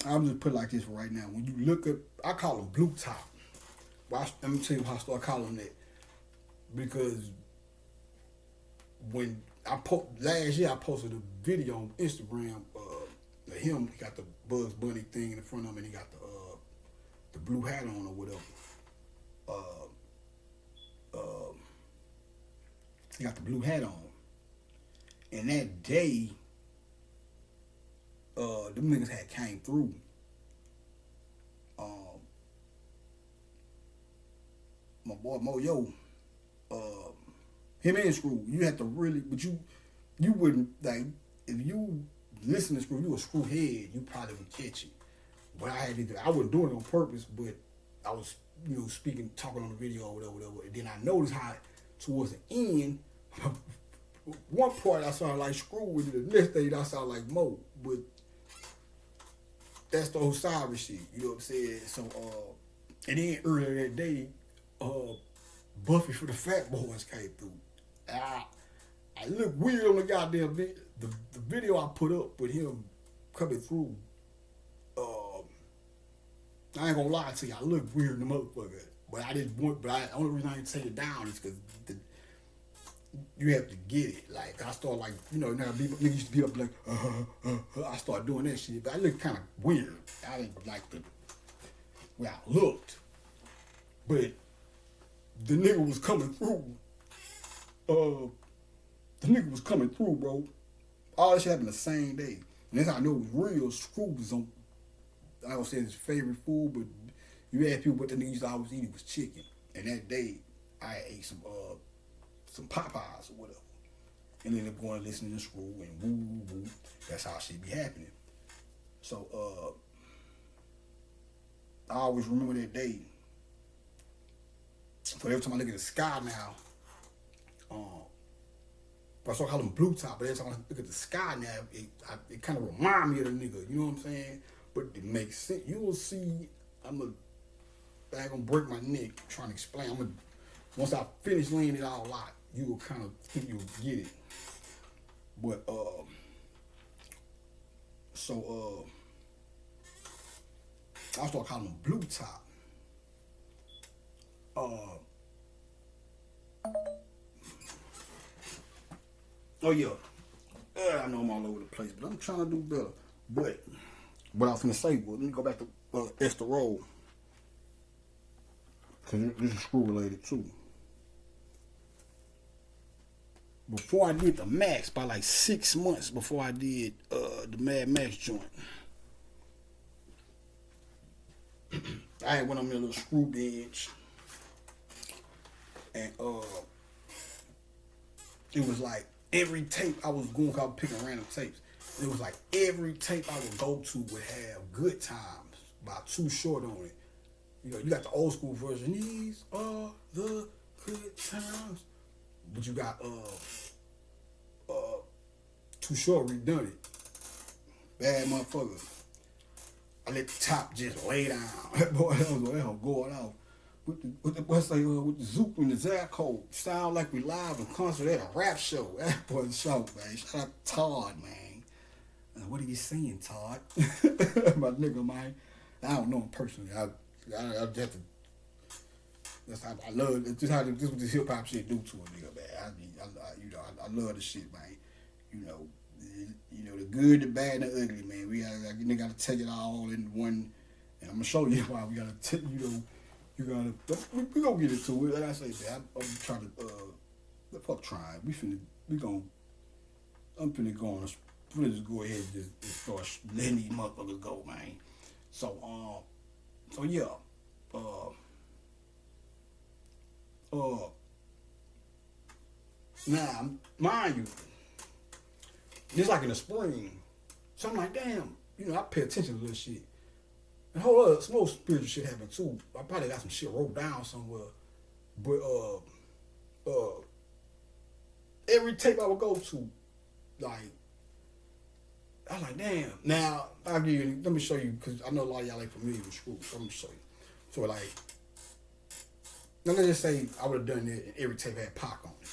I'll just put it like this right now. When you look at, I call him blue top. Well, let me tell you how I started calling him that. Because when last year I posted a video on Instagram of him. He got the Bugs Bunny thing in front of him, and he got the blue hat on or whatever. He got the blue hat on, and that day, them niggas had came through. My boy Moyo, him and Screw, you had to really, but you wouldn't, like, if you listen to Screw, you a Screw head, you probably would catch it. But I wasn't doing it on purpose, but I was, speaking, talking on the video or whatever. And then I noticed how towards the end, one part I sounded like Screw, and the next day I sounded like Mo. But that's the Osiris shit, you know what I'm saying? So, and then earlier that day, Buffy for the Fat Boys came through. I look weird on the goddamn video. The video I put up with him coming through, I ain't gonna lie to you, I look weird in the motherfucker. But the only reason I didn't take it down is because you have to get it. Like, I start like, now niggas used to be up like, I start doing that shit. But I look kind of weird. I didn't like the way I looked. But the nigga was coming through. Bro. All that shit happened the same day. And that's how I know it was real. Screw was on, I don't say his favorite food, but you ask people what the nigga used to always eat, it was chicken. And that day, I ate some Popeyes or whatever. and then they're going to listen to the screw and woo woo woo. That's how shit be happening. So I always remember that day. So every time I look at the sky now, I still call them blue top, but every time I look at the sky now, it kind of remind me of the nigga. You know what I'm saying? But it makes sense. You will see. I'm gonna break my neck trying to explain. Once I finish laying it all out, you will kind of think you'll get it. But I start calling them blue top. Oh yeah. I know I'm all over the place, but I'm trying to do better. But what I was gonna say was, let me go back to Esther Roll, because this is screw related too. Before I did the Max, by like 6 months before I did the Mad Max joint, I had went on me a little screw bench, and it was like every tape I was going, 'cause I was picking random tapes. It was like every tape I would go to would have Good Times by Too Short on it. You know, you got the old school version. These are the good times. But you got Too Short redone it. Bad motherfucker. I let the top just lay down. That boy, that was going off. With the Zook and the Zacko, sound like we live in concert at a rap show. That boy's show, man. Shout out to Todd, man. What are you saying, Todd? My nigga, man. I don't know him personally. I just have to. That's how I love it. Just how this what this hip hop shit do to a nigga, man. I love the shit, man. You know the good, the bad, and the ugly, man. You gotta take it all in one, and I'm gonna show you why we gotta take. You gotta. We gonna get into it. Like I say, man, I'm trying to. Fuck trying. I'm finna go on. Let's just go ahead and just start letting these motherfuckers go, man. So yeah. Now, mind you, just like in the spring, so I'm like, damn, I pay attention to this shit. And whole other some more spiritual shit happened too. I probably got some shit wrote down somewhere. But every tape I would go to, like, I was like, damn. Now, let me show you, because I know a lot of y'all ain't familiar with school, so I'm going to show you. So, like, now let's just say I would have done it and every tape had Pac on it,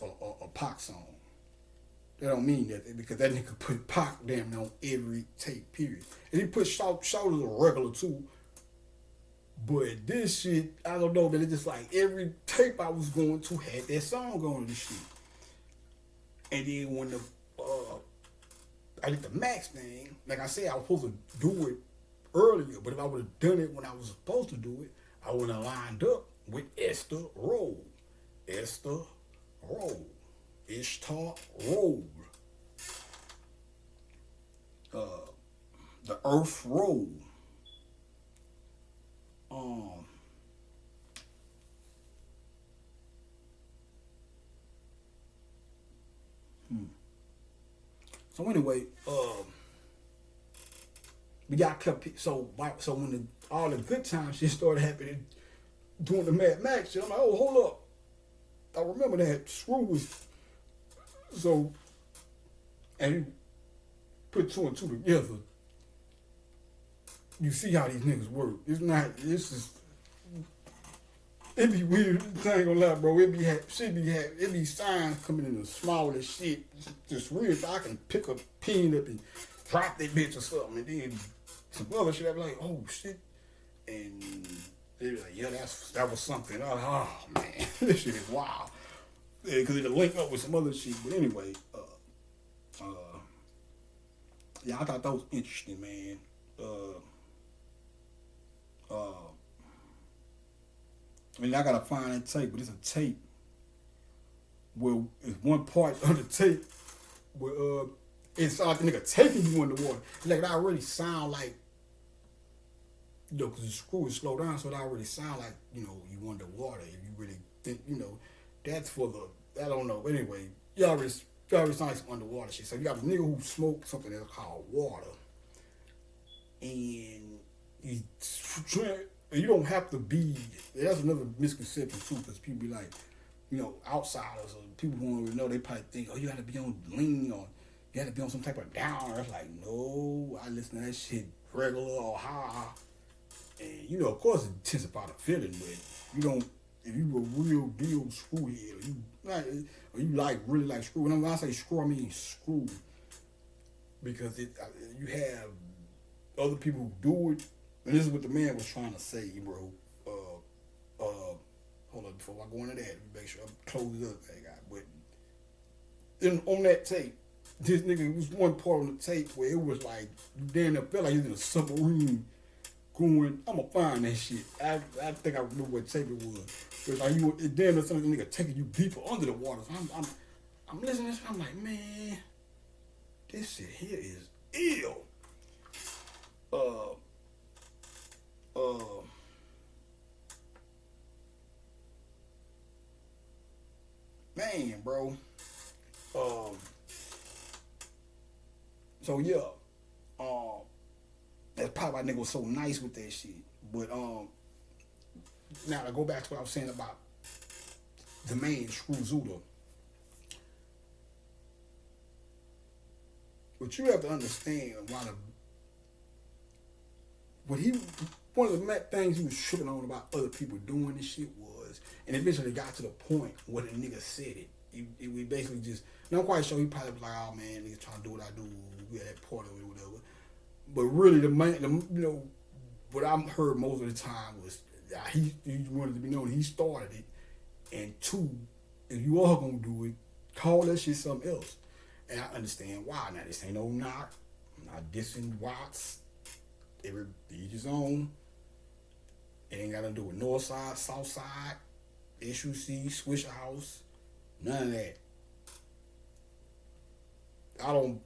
or a Pac song. That don't mean that, because that nigga put Pac damn on every tape, period. And he put Shoulders a regular too. But this shit, I don't know, man, it's just like every tape I was going to had that song on this shit. And then when I did the Max thing, like I said, I was supposed to do it earlier, but if I would have done it when I was supposed to do it, I would have lined up with Esther Roll. Esther Roll. Ishtar Roll. The Earth Roll. So anyway, we got kept. So when all the good times shit started happening, doing the Mad Max shit, I'm like, oh, hold up. I remember that Screw was so, and you put two and two together. You see how these niggas work. It be weird. I ain't gonna lie, bro. It be signs coming in the smallest shit. Just weird. I can pick a pin up and drop that bitch or something, and then some other shit. I be like, oh shit, and they be like, yeah, that was something. Oh man, this shit is wild. Yeah, because it'll link up with some other shit. But anyway, yeah, I thought that was interesting, man. I mean, I gotta find that tape, but it's a tape where it's one part of the tape where it's like the nigga taking you in the water. Like it already sound like, because the screw is slow down, so it already sound like, you underwater. If you really think, that's for the, I don't know. Anyway, you already sound like some underwater shit. So you got a nigga who smoked something that's called water, and he's you don't have to be. That's another misconception too, because people be like, outsiders or people who don't even know, they probably think, oh, you got to be on lean or you got to be on some type of downer. It's like, no, I listen to that shit regular or high, and of course it intensify the feeling, but you don't. If you a real deal screwhead, or you like really like screw. When I say screw, I mean screw, because you have other people who do it, and this is what the man was trying to say, bro. Hold up, before I go into that, make sure I close it up, but then on that tape, this nigga was one part on the tape where it was like you damn near felt like he was in a submarine going. I'ma find that shit. I think I remember what tape it was. It was like it damn near something nigga taking you deeper under the water. So I'm listening to this. I'm like, man, this shit here is ill. Man, bro. So yeah. That's probably why nigga was so nice with that shit. But now to go back to what I was saying about the man Screw Zuda. But you have to understand one of the things he was tripping on about other people doing this shit was, and eventually got to the point where the nigga said it. We basically just, and I'm quite sure he probably was like, oh man, nigga trying to do what I do, we had that part of it or whatever. But really, what I heard most of the time was he wanted to be known. He started it, and two, if you are gonna do it, call that shit something else. And I understand why. Now this ain't no knock. I'm not dissing Watts. Each his own. It ain't got to do with North Side, South Side, SUC, Swisher House, none of that. I don't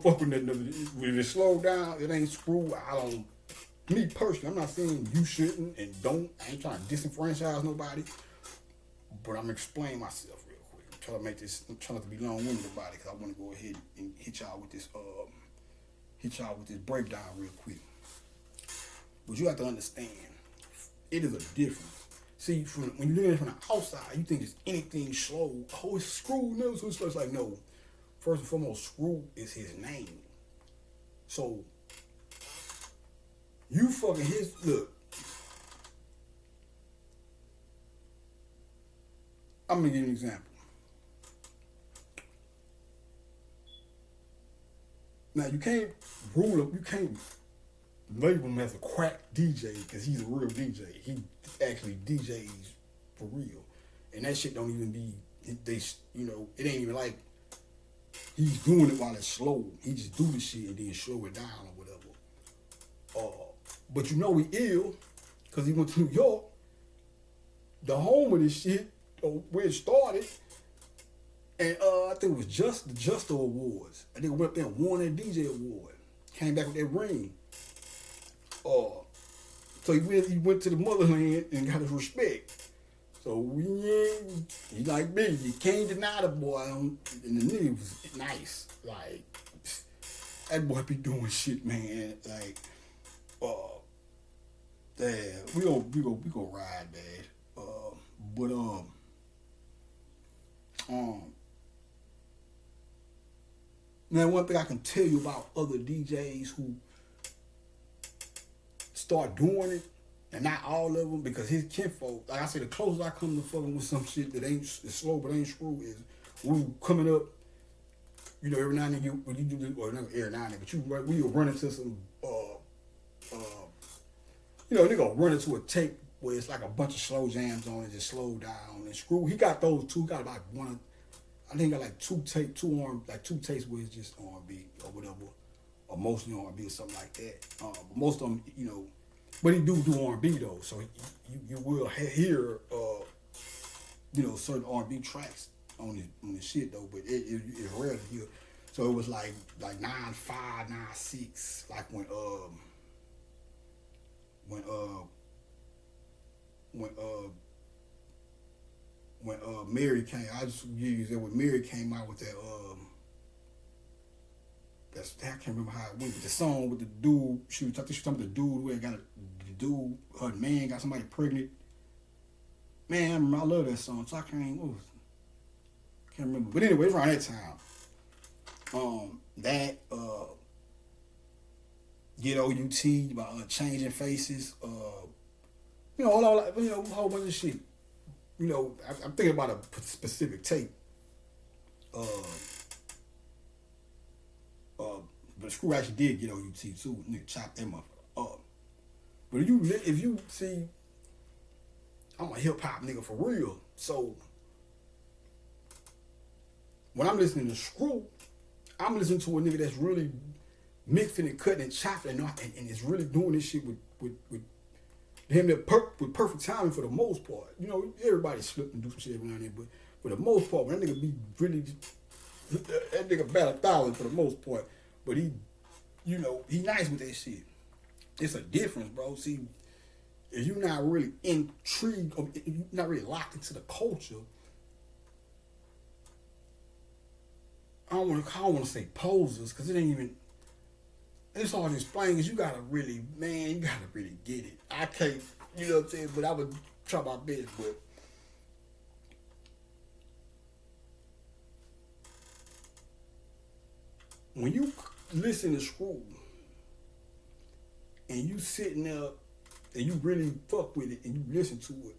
fuck with that. When it slow down, it ain't screw. Me personally, I'm not saying you shouldn't and don't. I ain't trying to disenfranchise nobody, but I'm explaining myself real quick. I'm trying not to be long-winded about it because I want to go ahead and hit y'all with this breakdown real quick. But you have to understand, it is a difference. See, when you look at it from the outside, you think it's anything slow. Oh, it's Screw, no, so it's like, no. First and foremost, Screw is his name. So, you fucking look. I'm gonna give you an example. Now, you can't label him as a crack DJ because he's a real DJ. He actually DJs for real. And that shit don't even be, it ain't even like he's doing it while it's slow. He just do the shit and then slow it down or whatever. But he ill because he went to New York, the home of this shit, or where it started. And I think it was the Justo Awards. I think we went up there and won that DJ award. Came back with that ring. So he went to the motherland and got his respect. So he like me. You can't deny the boy. And the nigga was nice. Like, that boy be doing shit, man. Like, damn, we gonna ride, man. Now, one thing I can tell you about other DJs who start doing it, and not all of them, because his kinfolk, like I say, the closest I come to fucking with some shit that ain't slow but ain't screw is we coming up, every now and then when you do this, or not every now and then, but we will run into some, they gonna run into a tape where it's like a bunch of slow jams on it, just slow down and screw. He got those two. He got about one. I think he got like two tapes where it's just R&B or whatever, or mostly R&B or something like that. But most of them, but he do R&B though, so you will hear, certain R&B tracks on his shit though, but it's rare to hear. So it was like 9-5, 9-6, like when when Mary came. I just used it when Mary came out with that. That's I can't remember how it went. But the song with the dude. She was talking about the dude who had got the dude. Her man got somebody pregnant. Man, I love that song. So I can't remember. But anyway, it's around that time. That Get OUT by Changing Faces. A whole bunch of shit. I'm thinking about a specific tape. But Screw actually did get OUT too. Nigga chopped that motherfucker up. But if you see, I'm a hip hop nigga for real. So when I'm listening to Screw, I'm listening to a nigga that's really mixing and cutting and chopping and is really doing this shit with him with perfect timing for the most part. Everybody slip and do some shit around there, but for the most part, when that nigga be really, that nigga bat 1,000 for the most part. But he nice with that shit. It's a difference, bro. See, if you're not really intrigued, or if you're not really locked into the culture, I don't want to say posers, because it ain't even. It's hard to explain, because you gotta really get it. I can't, you know what I'm saying? But I would try my best. But when you listen to Screw and you sitting there and you really fuck with it and you listen to it,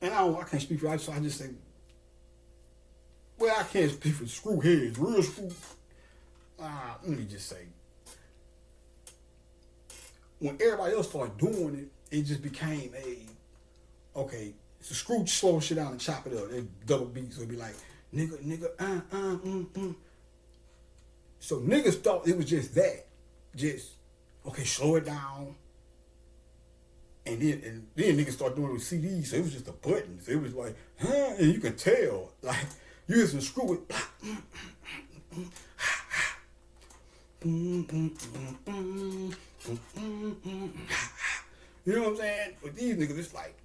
and I can't speak for it, so I just say, well, I can't speak for Screw heads, real Screw. Let me just say, when everybody else started doing it, it just became okay, so Screw slow shit down and chop it up. They double beats, so it'd be like, nigga, So niggas thought it was just that. Just, okay, slow it down. And then niggas started doing it with CDs, so it was just the buttons. It was like, and you could tell, like, you used to Screw it. You know what I'm saying? But these niggas, it's like,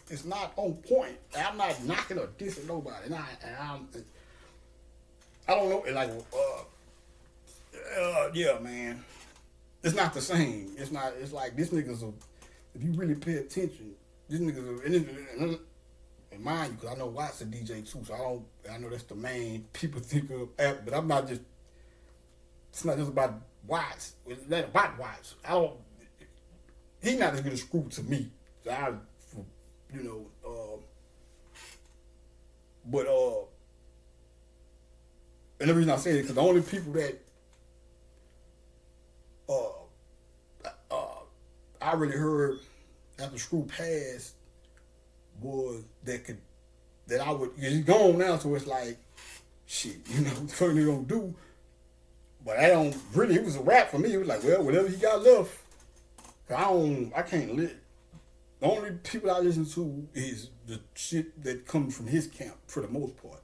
it's not on point. I'm not knocking or dissing nobody. And I don't know. Like, yeah, man, it's not the same. It's not. It's like this nigga's if you really pay attention, this nigga's and mind you, because I know Watts a DJ too, so I know that's the main people think of. But I'm not just. It's not just about Watts. It's not about Watts. He's not as good as Screw to me. So and the reason I say it, because the only people that I really heard after Screw passed was that I would, he's gone now, so it's like, shit, what the fuck they gonna do? But it was a rap for me. It was like, well, whatever he got left. I can't the only people I listen to is the shit that comes from his camp for the most part.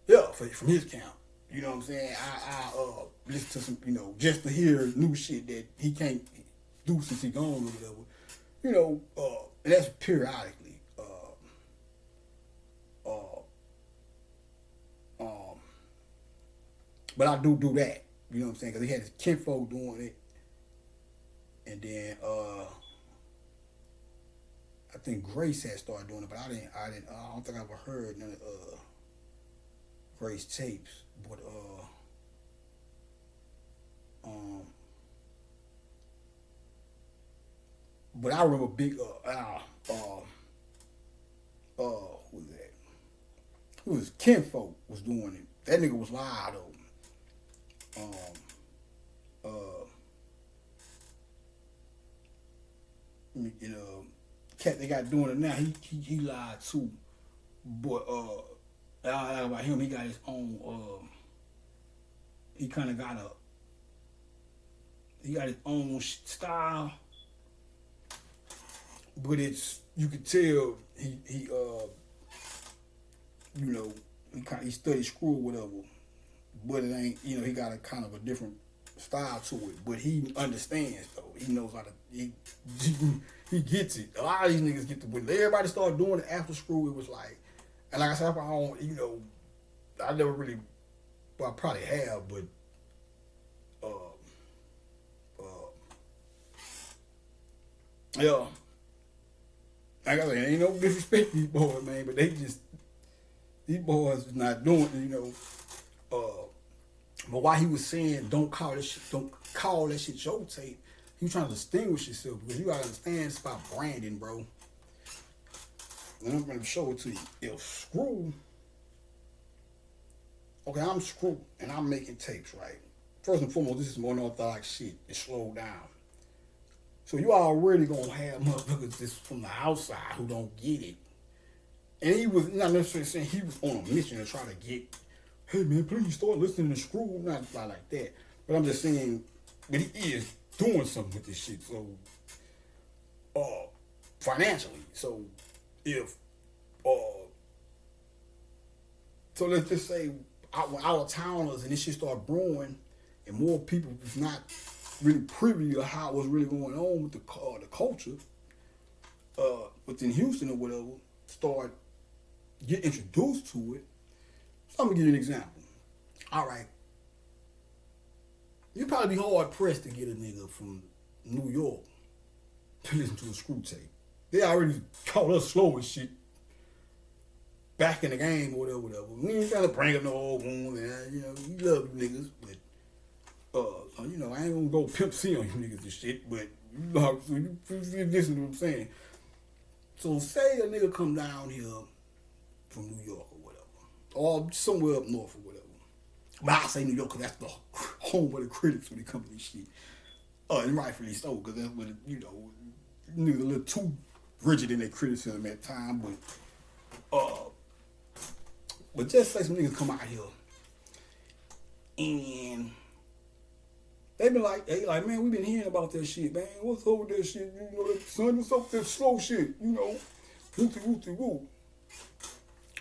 Yeah, from his camp. You know what I'm saying? I listen to some, just to hear new shit that he can't do since he gone or whatever. And that's periodically. But I do that. You know what I'm saying? Because he had his kinfolk doing it. And then I think Grace had started doing it, but I don't think I ever heard none of Grace tapes. But I remember big who was that? It was kinfolk was doing it. That nigga was live though. Cat they got doing it now. He lied too, but about him, he got his own. He kind of got his own style, but you could tell he he studied Screw or whatever. But it ain't, he got a kind of a different style to it, but he understands though. He knows how to. He gets it. A lot of these niggas get the. When everybody started doing it after school, it was like, and like I said, I don't, I never really. Well, I probably have, but. Yeah. Like I said, ain't no disrespect to these boys, man, but these boys is not doing it, but while he was saying don't call that shit your tape, he was trying to distinguish himself because you gotta understand it's about branding, bro. And I'm gonna show it to you. If Screw, okay, I'm Screw and I'm making tapes, right? First and foremost, this is more unorthodox shit. It's slowed down. So you already gonna have motherfuckers just from the outside who don't get it. And he was not necessarily saying he was on a mission to try to get, hey man, please start listening to Screw, not like that. But I'm just saying, but he is doing something with this shit. So, financially. So, if, so let's just say, when out of towners and this shit start brewing, and more people was not really privy to how it was really going on with the culture within Houston or whatever, start get introduced to it. So I'm gonna give you an example. All right, you'd probably be hard pressed to get a nigga from New York to listen to a Screw tape. They already called us slow and shit back in the game or whatever. We ain't trying to bring up no old wounds, and we love you niggas, but I ain't gonna go Pimp C on you niggas and shit, but you listen to what I'm saying. So say a nigga come down here from New York or whatever, or somewhere up north or whatever. But I say New York because that's the home of the critics when it comes to this shit. And rightfully so, because that's what, niggas a little too rigid in their criticism at time, but just say some niggas come out here and they be like, man, we been hearing about that shit, man. What's up with that shit? Son, what's up with that slow shit? Wooty woo.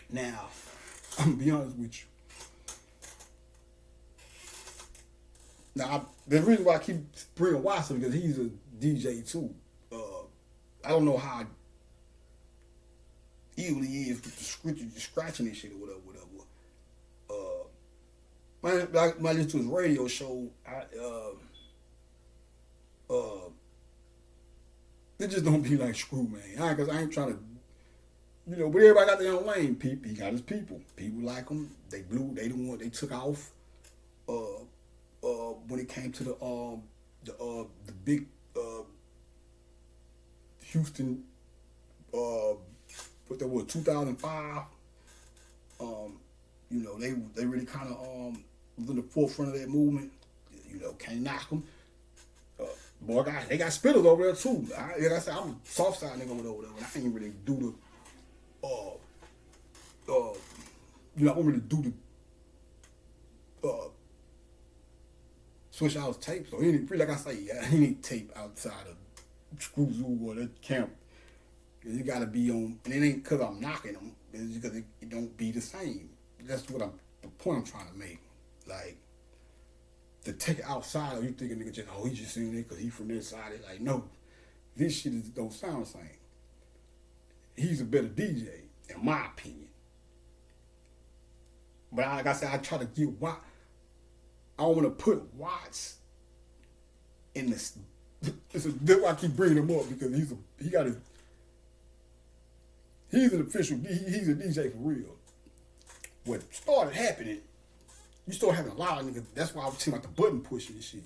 Now, I'm gonna be honest with you. Now, the reason why I keep bringing Watson because he's a DJ too. I don't know how evil he is with the scratching and shit or whatever. When I listen to his radio show, it just don't be like Screw, man. Because I ain't trying to, but everybody got their own lane. He got his people. People like him. They blew. They the one. They took off. When it came to the big Houston, what that was 2005. They really kind of was in the forefront of that movement. Can't knock them. Boy, they got spitters over there too. Like I said, I'm a soft side nigga over there. I ain't really do the, I don't really do the switch out tapes or any, like I say, any tape outside of Screw Zoo or that camp. It gotta be on, and it ain't because I'm knocking them. It's because it don't be the same. That's the point I'm trying to make. Like, to take it outside, or you think a nigga just, he just seen it because he from this side. It's like, no, this shit don't sound the same. He's a better DJ, in my opinion. But like I said, I try to get Watts. I don't want to put Watts in this. That's why I keep bringing him up because he's an official. He's a DJ for real. What started happening, you start having a lot of niggas. That's why I was talking about the button pushing and shit.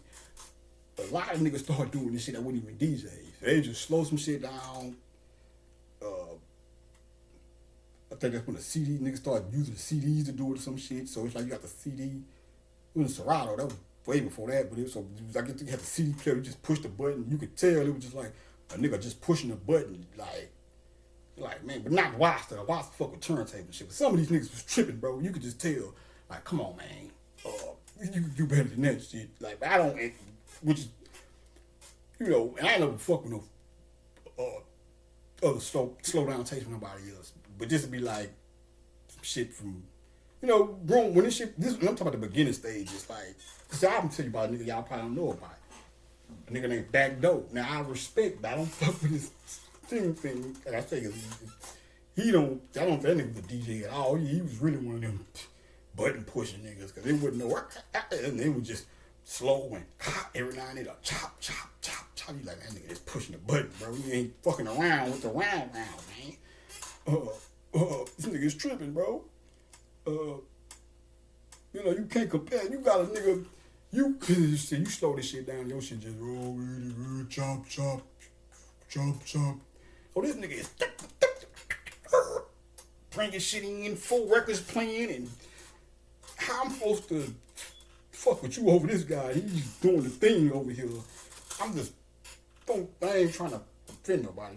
A lot of niggas started doing this shit that wasn't even DJs. They just slow some shit down. I think that's when the CD niggas started using the CDs to do it or some shit. So it's like you got the CD. It was Serato. That was way before that. But I guess you had the CD player. You just push the button. You could tell it was just like a nigga just pushing the button. Like man, but not Watts. Watts fuck with turntable and shit. But some of these niggas was tripping, bro. You could just tell. Like, come on, man. You can do better than that shit. Like, I don't, which is, and I ain't never fuck with no other slow down tapes from nobody else. But just to be like some shit from You know, grown when this shit. This I'm talking about the beginning stages. Like, cause I'm tell you about a nigga y'all probably don't know about. A nigga named Back Dope. Now I respect, but I don't fuck with his thing. And I think he don't. I don't think that nigga was a DJ at all. He was really one of them button pushing niggas, cause they wouldn't know what. And they was just slow and every now and then chop. You like, that nigga just pushing the button, bro. You ain't fucking around with the round, man. This nigga's tripping, bro. You know, you can't compare. You got a nigga, you slow this shit down, your shit just roll, chop. Oh, this nigga is bringing shit in, full records playing, and how I'm supposed to fuck with you over this guy? He's doing the thing over here. I ain't trying to offend nobody.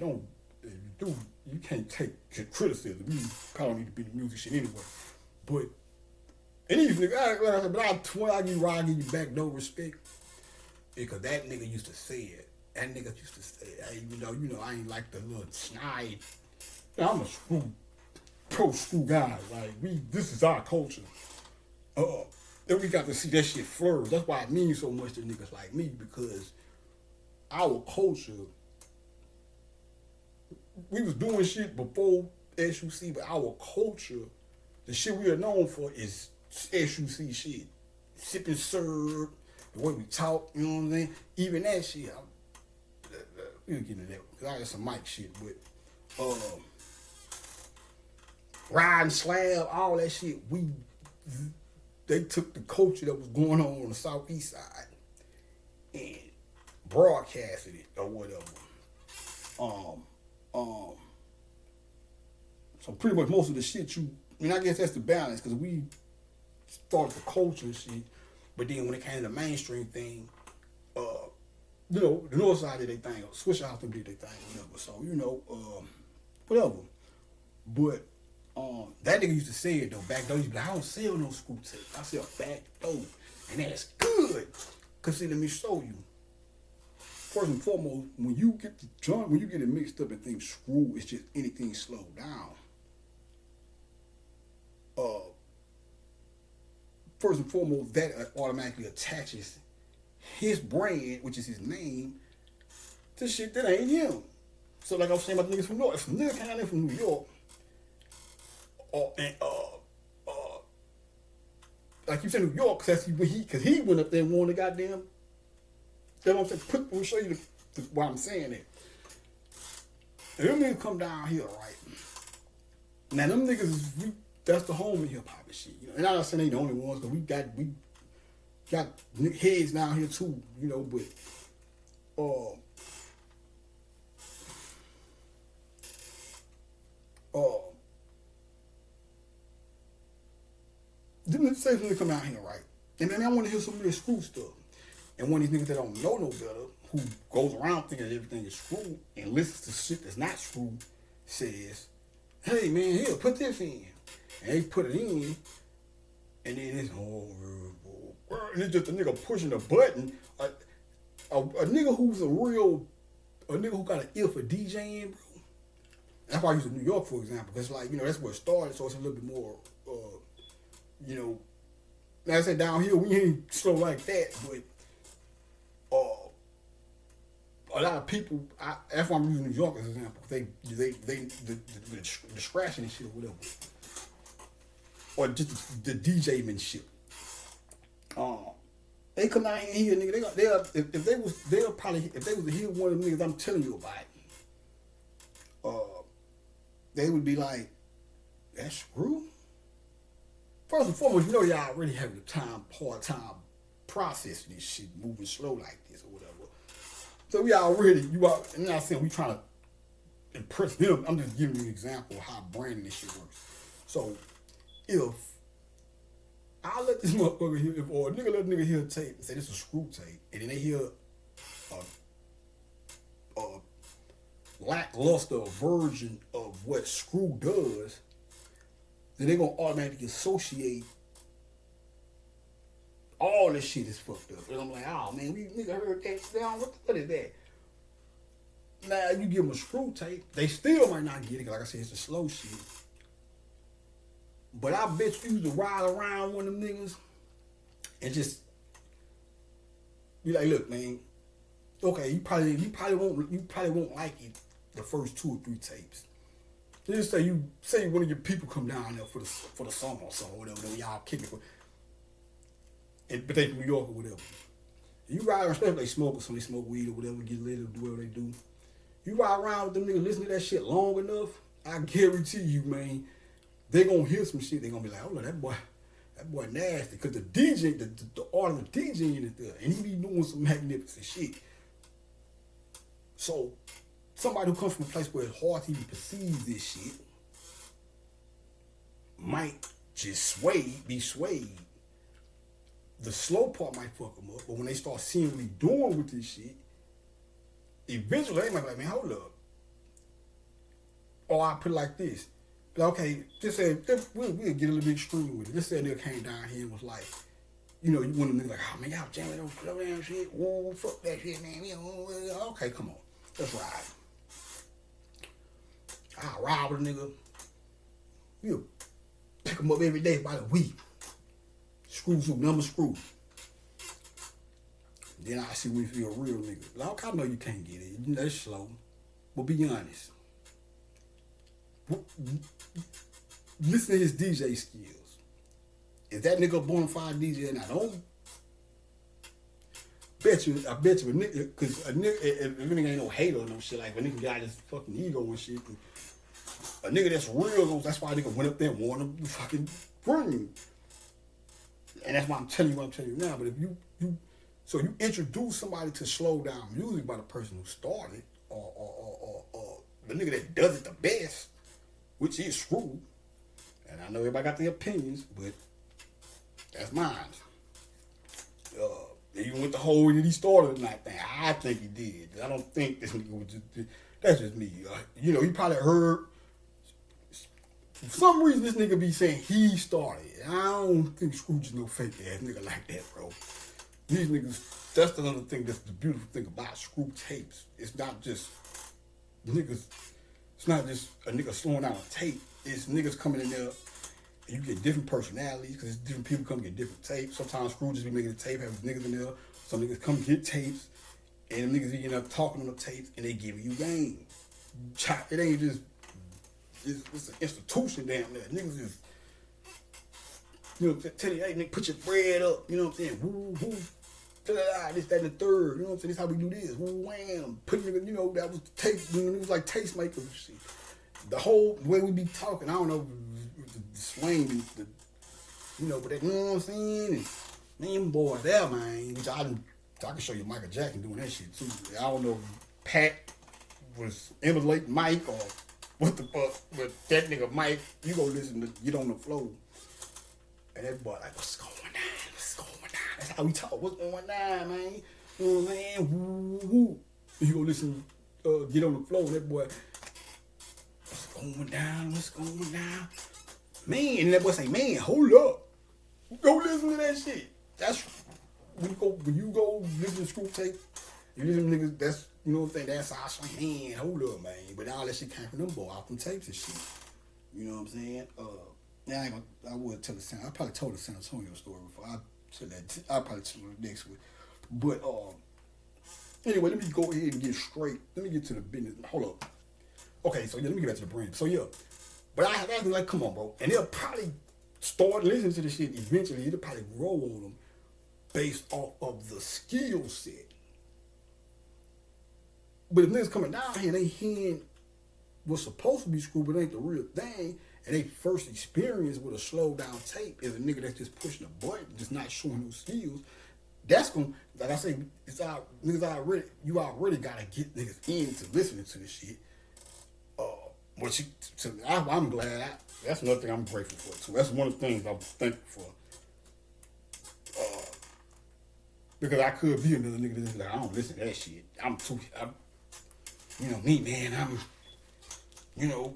You can't take criticism. You probably need to be the music shit anyway. But, and these niggas, I give you back no respect. Because that nigga used to say it. That nigga used to say it. Even though, you know, I ain't like the little snide. I'm a pro school guy. Like, this is our culture. Then we got to see that shit flourish. That's why it means so much to niggas like me, because our culture, we was doing shit before SUC, but our culture, the shit we are known for is SUC shit. Sip and serve, the way we talk, you know what I'm saying? Even that shit, we'll get into that, because I got some mic shit, but riding slab, all that shit, they took the culture that was going on the southeast side and broadcasted it or whatever. So pretty much most of the shit I guess that's the balance, because we started the culture and shit, but then when it came to the mainstream thing, you know, the north side did their thing, Swish House did their thing, whatever. So, you know, whatever. But that nigga used to say it though, back though. He used to be like, I don't sell no screw tape. I sell back though. And that's good. Cause see, let me show you. First and foremost, when you get it mixed up and think screw is just anything slowed down. First and foremost, that automatically attaches his brand, which is his name, to shit that ain't him. So like I was saying about the niggas from New York, if a nigga came in from New York, like you said, New York, because he went up there and won the goddamn. That's what I'm saying. We'll show you why I'm saying that. And them niggas come down here, right? Now them niggas, that's the home of hip hop and shit. You know, and I'm not saying they the only ones, because we got heads down here too, you know. But Let's say when they come out here, right? And then I want to hear some of this screw stuff. And one of these niggas that don't know no better, who goes around thinking that everything is screw and listens to shit that's not screw, says, hey man, here, put this in. And they put it in, and then it's, and it's just a nigga pushing a button. A nigga who's a nigga who got an ear for DJing, bro. That's why I use New York, for example, because like, you know, that's where it started, so it's a little bit more, you know, like I said, down here, we ain't slow like that, but a lot of people, that's why I'm using New York as an example. The scratching and shit or whatever. Or just the DJmanship. They come out here and hear, nigga, if they was to hear one of the niggas I'm telling you about, they would be like, that's screw? First and foremost, you know y'all already have the part-time process this shit, moving slow like this or whatever. So I'm not saying we trying to impress them. I'm just giving you an example of how branding this shit works. So if I let this motherfucker hear, or a nigga let a nigga hear a tape and say this is a screw tape, and then they hear a lackluster version of what screw does, then they're gonna automatically associate all this shit is fucked up. And I'm like, oh man, we nigga heard that down. What is that? Now you give them a screw tape, they still might not get it. Like I said, it's a slow shit. But I bet you to ride around one of them niggas and just be like, look, man, okay, you probably won't like it the first 2 or 3 tapes. Just say one of your people come down there for the summer or something, whatever y'all kick it, but they from New York or whatever. You ride around, especially if they smoke or something, they smoke weed or whatever, get lit or do whatever they do. You ride around with them niggas, listen to that shit long enough, I guarantee you, man, they gonna hear some shit. They gonna be like, oh, that boy nasty. Cause the DJ, the art of the DJing is there, and he be doing some magnificent shit. So somebody who comes from a place where it's hard to even perceive this shit might just be swayed. The slow part might fuck them up, but when they start seeing what he doing with this shit, eventually they might be like, man, hold up. Or I put it like this. Like, okay, just say, we'll get a little bit extreme with it. Just say a nigga came down here and was like, you know, you want to nigga like, oh man, y'all jamming those slow down shit. Whoa, fuck that shit, man. Okay, come on. Let's ride. I'll ride with a nigga. We'll pick him up every day by the week. Screw, number screw. Then I see when you feel a real nigga. Like, I know you can't get it. That's slow. But be honest. Listen to his DJ skills. Is that nigga a bona fide DJ? And I bet you a nigga, because a nigga, if a nigga ain't no hater or no shit, like a nigga got his fucking ego and shit, a nigga that's real, that's why a nigga went up there and won him the fucking bring. And that's why I'm telling you what I'm telling you now. But if you introduce somebody to slow down music by the person who started, or the nigga that does it the best, which is Screw. And I know everybody got their opinions, but that's mine. Even with the whole that he started tonight thing, I think he did. I don't think this nigga was just, that's just me. You know, he probably heard, for some reason this nigga be saying he started. I don't think Scrooge is no fake ass nigga like that, bro. These niggas, that's the other thing, that's the beautiful thing about Screw tapes. It's not just niggas, it's not just a nigga slowing down a tape. It's niggas coming in there and you get different personalities because different people come get different tapes. Sometimes Screw just be making a tape, having niggas in there. Some niggas come get tapes and them niggas end up talking on the tapes and they giving you game. It ain't just, it's an institution down there. Niggas is, you know, tell you, hey, nigga, put your bread up, you know what I'm saying? Woo, woo, this, that, and the third, you know what I'm saying? This how we do this, woo, wham. Put nigga, you know, that was the tape, you know, it was like tastemakers and shit. The whole way we be talking, I don't know, the swing, you know, but that, you know what I'm saying? And man, boy, there, man, which I can show you Michael Jackson doing that shit too. I don't know if Pat was emulating Mike or what the fuck, but that nigga Mike, you go listen to Get on the Floor. And that boy like, what's going on? What's going on? That's how we talk. What's going on, man? You know what I'm saying? Woo, woo. You go listen, Get on the Floor. That boy, what's going down? What's going down? Man, and that boy say, man, hold up. Go listen to that shit. That's when you go listen to Screw tape. You listen to niggas. That's, you know what I'm saying. That's how I say, man, hold up, man. But all that shit came from them boy off them tapes and shit. You know what I'm saying? Yeah, I would tell I probably told the San Antonio story before. I'll probably tell it next week. But anyway, let me go ahead and get straight. Let me get to the business. Hold up. Okay, so yeah, let me get back to the brand. So yeah, but I have to like, come on, bro. And they'll probably start listening to this shit eventually. It'll probably grow on them based off of the skill set. But if niggas coming down here and they hearing what's supposed to be Screw, but ain't the real thing, and they first experience with a slow down tape is a nigga that's just pushing a button, just not showing no skills. That's gonna, like I say, you already gotta get niggas into listening to this shit. I'm glad. That's another thing I'm grateful for too. That's one of the things I'm thankful for. Because I could be another nigga that's like, I don't listen to that shit. You know me, man. I'm, you know,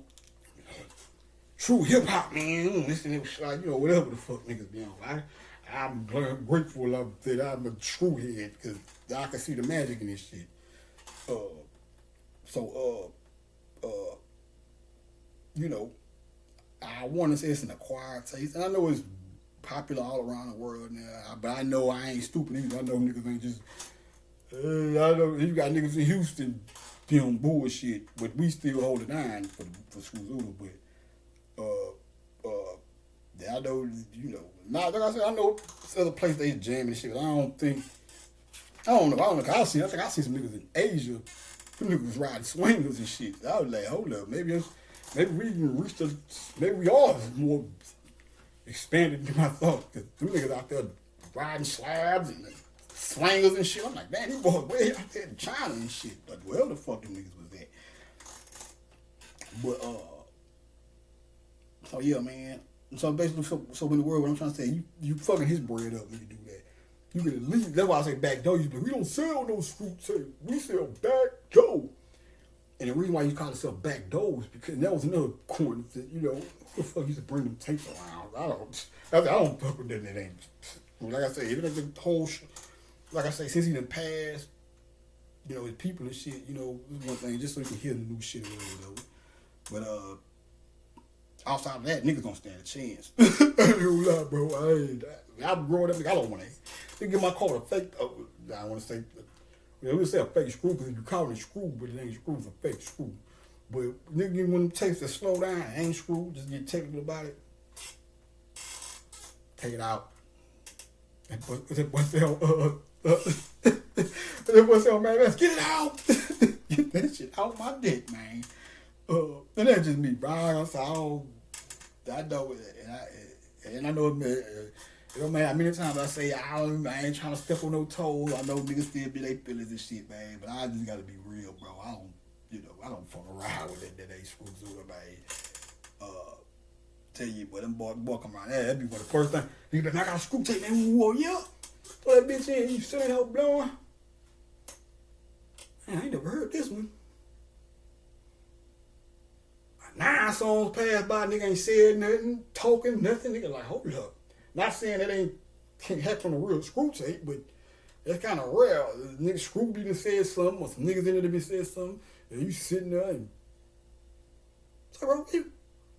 true hip hop, man. I don't listen to like, you know, whatever the fuck niggas be on. I'm grateful that I'm a true head because I can see the magic in this shit. You know, I want to say it's an acquired taste, and I know it's popular all around the world now. But I know I ain't stupid either. I know niggas ain't just. I know you got niggas in Houston doing bullshit, but we still hold it down for Squazoo. But I know not like I said. I know other places they jamming and shit. But I don't know. I think I see some niggas in Asia. Them niggas riding swingers and shit. I was like, hold up, maybe we even reached maybe we are more expanded than I thought. Cause them niggas out there riding slabs and swingers and shit. I'm like, man, these boys way out there in China and shit. Like, where the fuck them niggas was at? But so yeah, man. So basically, so in the world, what I'm trying to say, you fucking his bread up when you do that. You can at least, that's why I say back door. But we don't sell those fruit tapes. We sell back door. And the reason why you call yourself back door is because that was another corner that, who the fuck used to bring them tapes around? I don't fuck with that. It ain't. Like I say, it ain't the whole, like I say, since he done passed, his people and shit, this is one thing, just so you can hear the new shit or whatever. But, outside of that, niggas don't stand a chance. I ain't gonna lie, bro. I'm growing up, I don't want to get my car a fake. I don't want to say, we would say a fake screw because if you call it a screw, but it ain't a screw, it's a fake screw. But nigga, when it takes to slow down, it ain't screw, just get technical about it. Take it out. That boy said, man, let's get it out. Get that shit out my dick, man. And that's just me, bro. I know it, and I know it don't matter how many times I say I ain't trying to step on no toes. I know niggas still be they feelings and shit, man. But I just gotta be real, bro. I don't fuck around with that ain't screws with man. Tell you, but them boy come around there, that'd be one of the first thing. Nigga, I got a screw tape, man. Whoa, yeah. Throw that bitch in, you still ain't help blowing. Man, I ain't never heard this one. 9 songs passed by, nigga ain't said nothing, talking, nothing. Nigga like, hold up. Not saying that can't happen on a real screw tape, but that's kind of rare. Nigga Screw be done said something, or some niggas in there be said something, and you sitting there and say, bro, you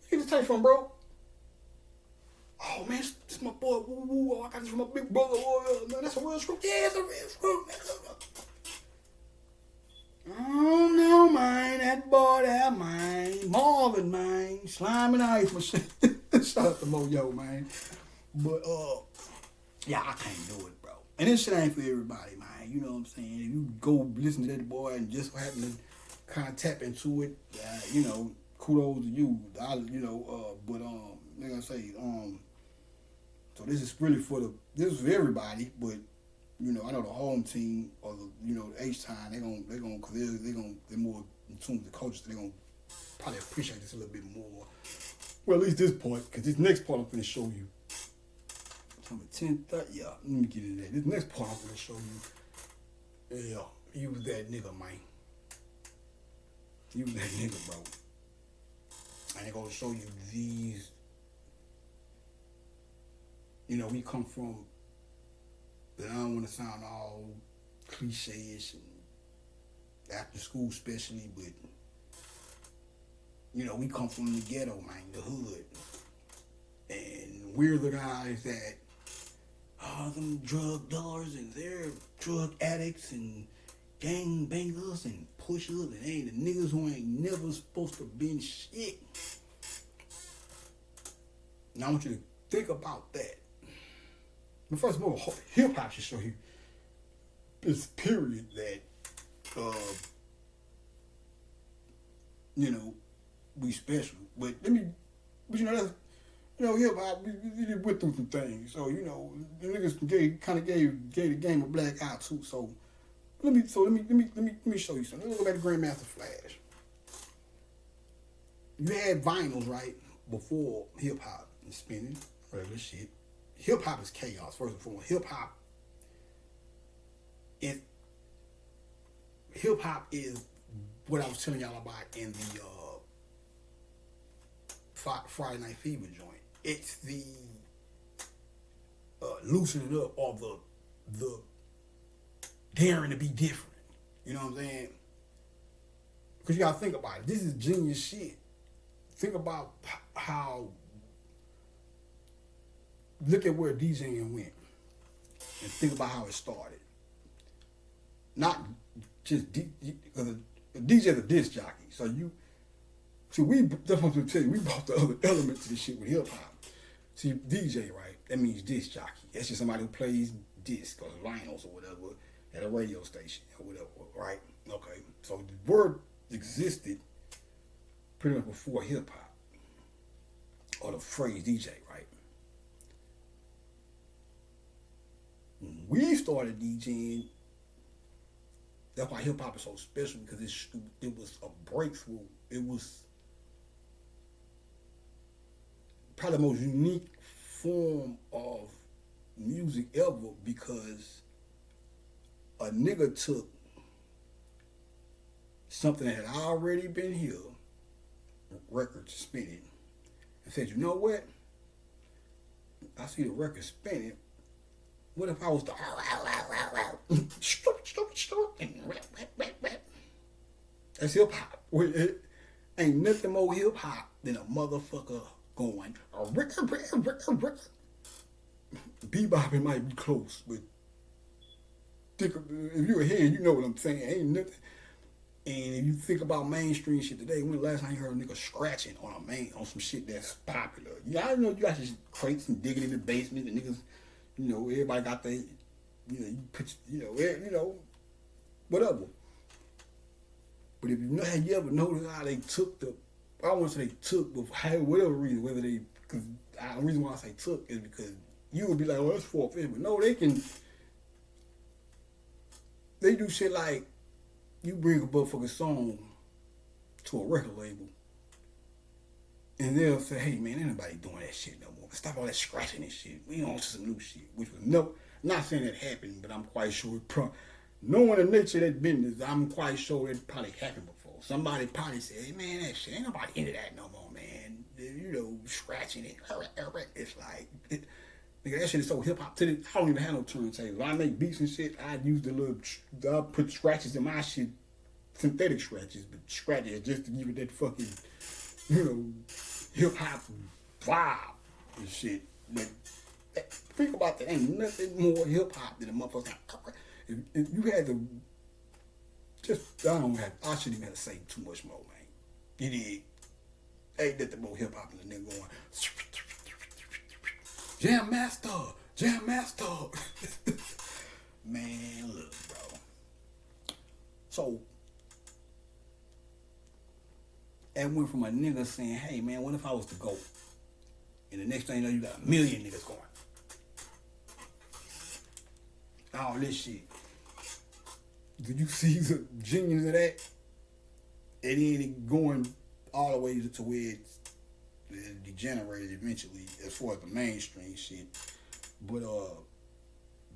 get this tape from, bro? Oh man, this my boy, woo woo. I got this from my big brother. Oh, man, that's a real screw. Yeah, it's a real screw, man. Oh no, man, that boy there, man, Marvin, man, slime and ice machine. Shout out to Moyo, man. But yeah, I can't do it, bro. And this shit ain't for everybody, man. You know what I'm saying? If you go listen to that boy and just happen to kind of tap into it, kudos to you. But like I say, so this is really this is for everybody, but. I know the home team or the H-Time, they're more in tune with the culture, so they're gonna probably appreciate this a little bit more. Well, at least this part, because this next part I'm gonna show you. Number 10:30, yeah, let me get into that. This next part I'm gonna show you. Yeah, you was that nigga, man. You was that nigga, bro. And they're gonna show you these. We come from. But I don't want to sound all cliche-ish and after school especially, but we come from the ghetto, man, the hood. And we're the guys that them drug dealers and they're drug addicts and gang bangers and pushers and ain't the niggas who ain't never supposed to be shit. Now I want you to think about that. But first of all, hip hop should show you this period that, we special. But hip hop, we went through some things. So, the niggas kind of gave the game a black eye too. So let me show you something. Let's go back to Grandmaster Flash. You had vinyls, right, before hip hop and spinning, regular shit. Hip hop is chaos, first and foremost. Hip hop is what I was telling y'all about in the Friday Night Fever joint. It's the loosening up or the daring to be different. You know what I'm saying? Because you gotta think about it. This is genius shit think about how, look at where DJing went, and think about how it started. Not just because a DJ is a disc jockey, so you. See, that's what I'm tell you. We brought the other element to this shit with hip hop. See, DJ, right? That means disc jockey. That's just somebody who plays disc or vinyls or whatever at a radio station or whatever, right? Okay. So the word existed pretty much before hip hop, or the phrase DJ, right? When we started DJing, that's why hip hop is so special, because it was a breakthrough. It was probably the most unique form of music ever, because a nigga took something that had already been here, records spinning, and said, you know what? I see the record spinning. What if I was to that's hip hop. Ain't nothing more hip hop than a motherfucker going bebopping might be close, but if you're a head, you know what I'm saying. Ain't nothing. And if you think about mainstream shit today, when the last time you heard a nigga scratching on some shit that's popular? Yeah, I know you got just crates and digging in the basement, and niggas, everybody got their, you put, whatever. But if you ever noticed how they took I don't want to say they took, but for whatever reason, because the reason why I say took is because you would be like, oh, that's 4 or 5, but no, they do shit like, you bring a motherfucking song to a record label, and they'll say, hey man, ain't nobody doing that shit no more. Stop all that scratching and shit. We on to some new shit. Which was not saying that happened, but I'm quite sure knowing the nature of that business, I'm quite sure it probably happened before. Somebody probably said, hey man, that shit, ain't nobody into that no more, man. Scratching it. It's like, nigga, that shit is so hip hop. I don't even have no turntables. When I make beats and shit, I use I put scratches in my shit, synthetic scratches, but scratches just to give it that fucking, hip hop vibe and shit. But think about that. Ain't nothing more hip hop than a motherfucker. If you had to, I shouldn't even have to say too much more, man. It is. Ain't nothing more hip hop than a nigga going, Jam Master. Man, look, bro. So, it went from a nigga saying, hey, man, what if I was to go? And the next thing you know, you got 1 million niggas going. All this shit. Did you see the genius of that? And then it going all the way to where it's degenerated eventually as far as the mainstream shit. But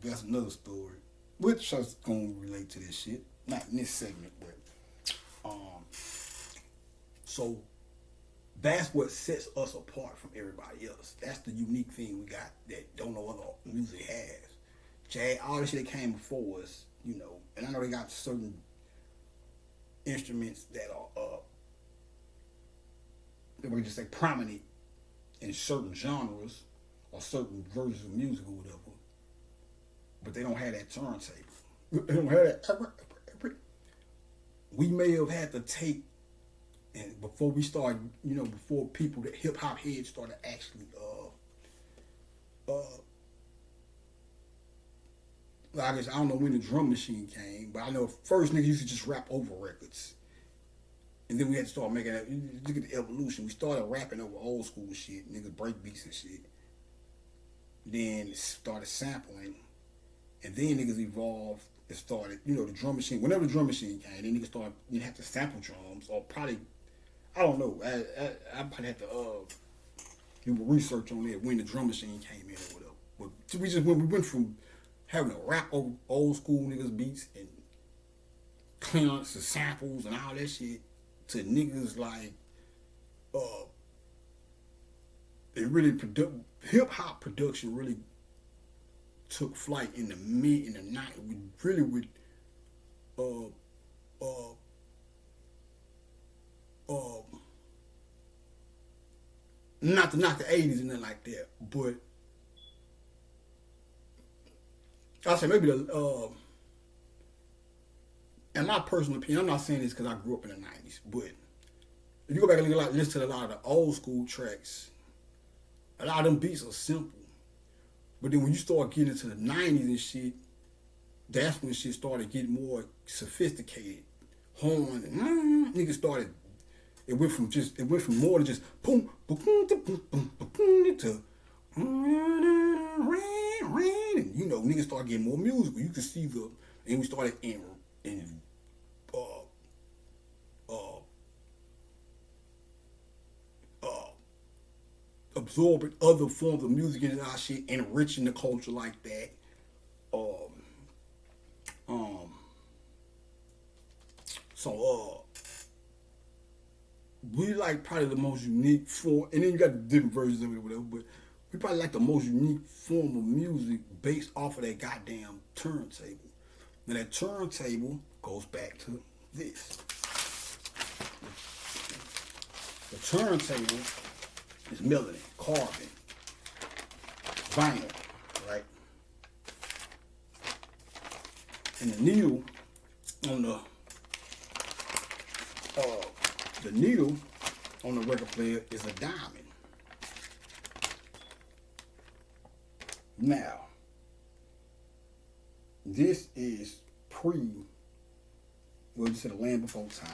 that's another story, which I was gonna relate to this shit. Not in this segment, but so that's what sets us apart from everybody else. That's the unique thing we got that don't no other music has. Jazz, all the shit that came before us, and I know they got certain instruments that are that we just say prominent in certain genres or certain versions of music or whatever, but they don't have that turntable. They don't have that. We may have had to take, and before we started, before people, that hip hop heads started actually, I guess I don't know when the drum machine came, but I know first niggas used to just rap over records. And then we had to start making that. Look at the evolution. We started rapping over old school shit, niggas break beats and shit. Then it started sampling, and then niggas evolved and started, the drum machine. Whenever the drum machine came, then niggas started, have to sample drums, or probably, I don't know. I probably had to do research on that when the drum machine came in or whatever. But we went from having to rap over old school niggas beats and clearance and samples and all that shit, to niggas like, it really hip hop production really took flight in the 90s. Really with not to knock the 80s and nothing like that, but I say maybe in my personal opinion, I'm not saying this because I grew up in the 90s, but if you go back and listen to a lot of the old school tracks, a lot of them beats are simple. But then when you start getting into the 90s and shit, that's when shit started getting more sophisticated. Horn and niggas started. It went from more than just boom, boom, boom, boom, boom, boom, to and you know, niggas started getting more musical. You could see and we started in absorbing other forms of music into our shit, enriching the culture like that. So we like probably the most unique form, and then you got the different versions of it or whatever, but we probably like the most unique form of music based off of that goddamn turntable. Now that turntable goes back to this. The turntable is melanin, carbon, vinyl, right? And the needle on the needle on the record player is a diamond. Now, this is you said the Land Before Time.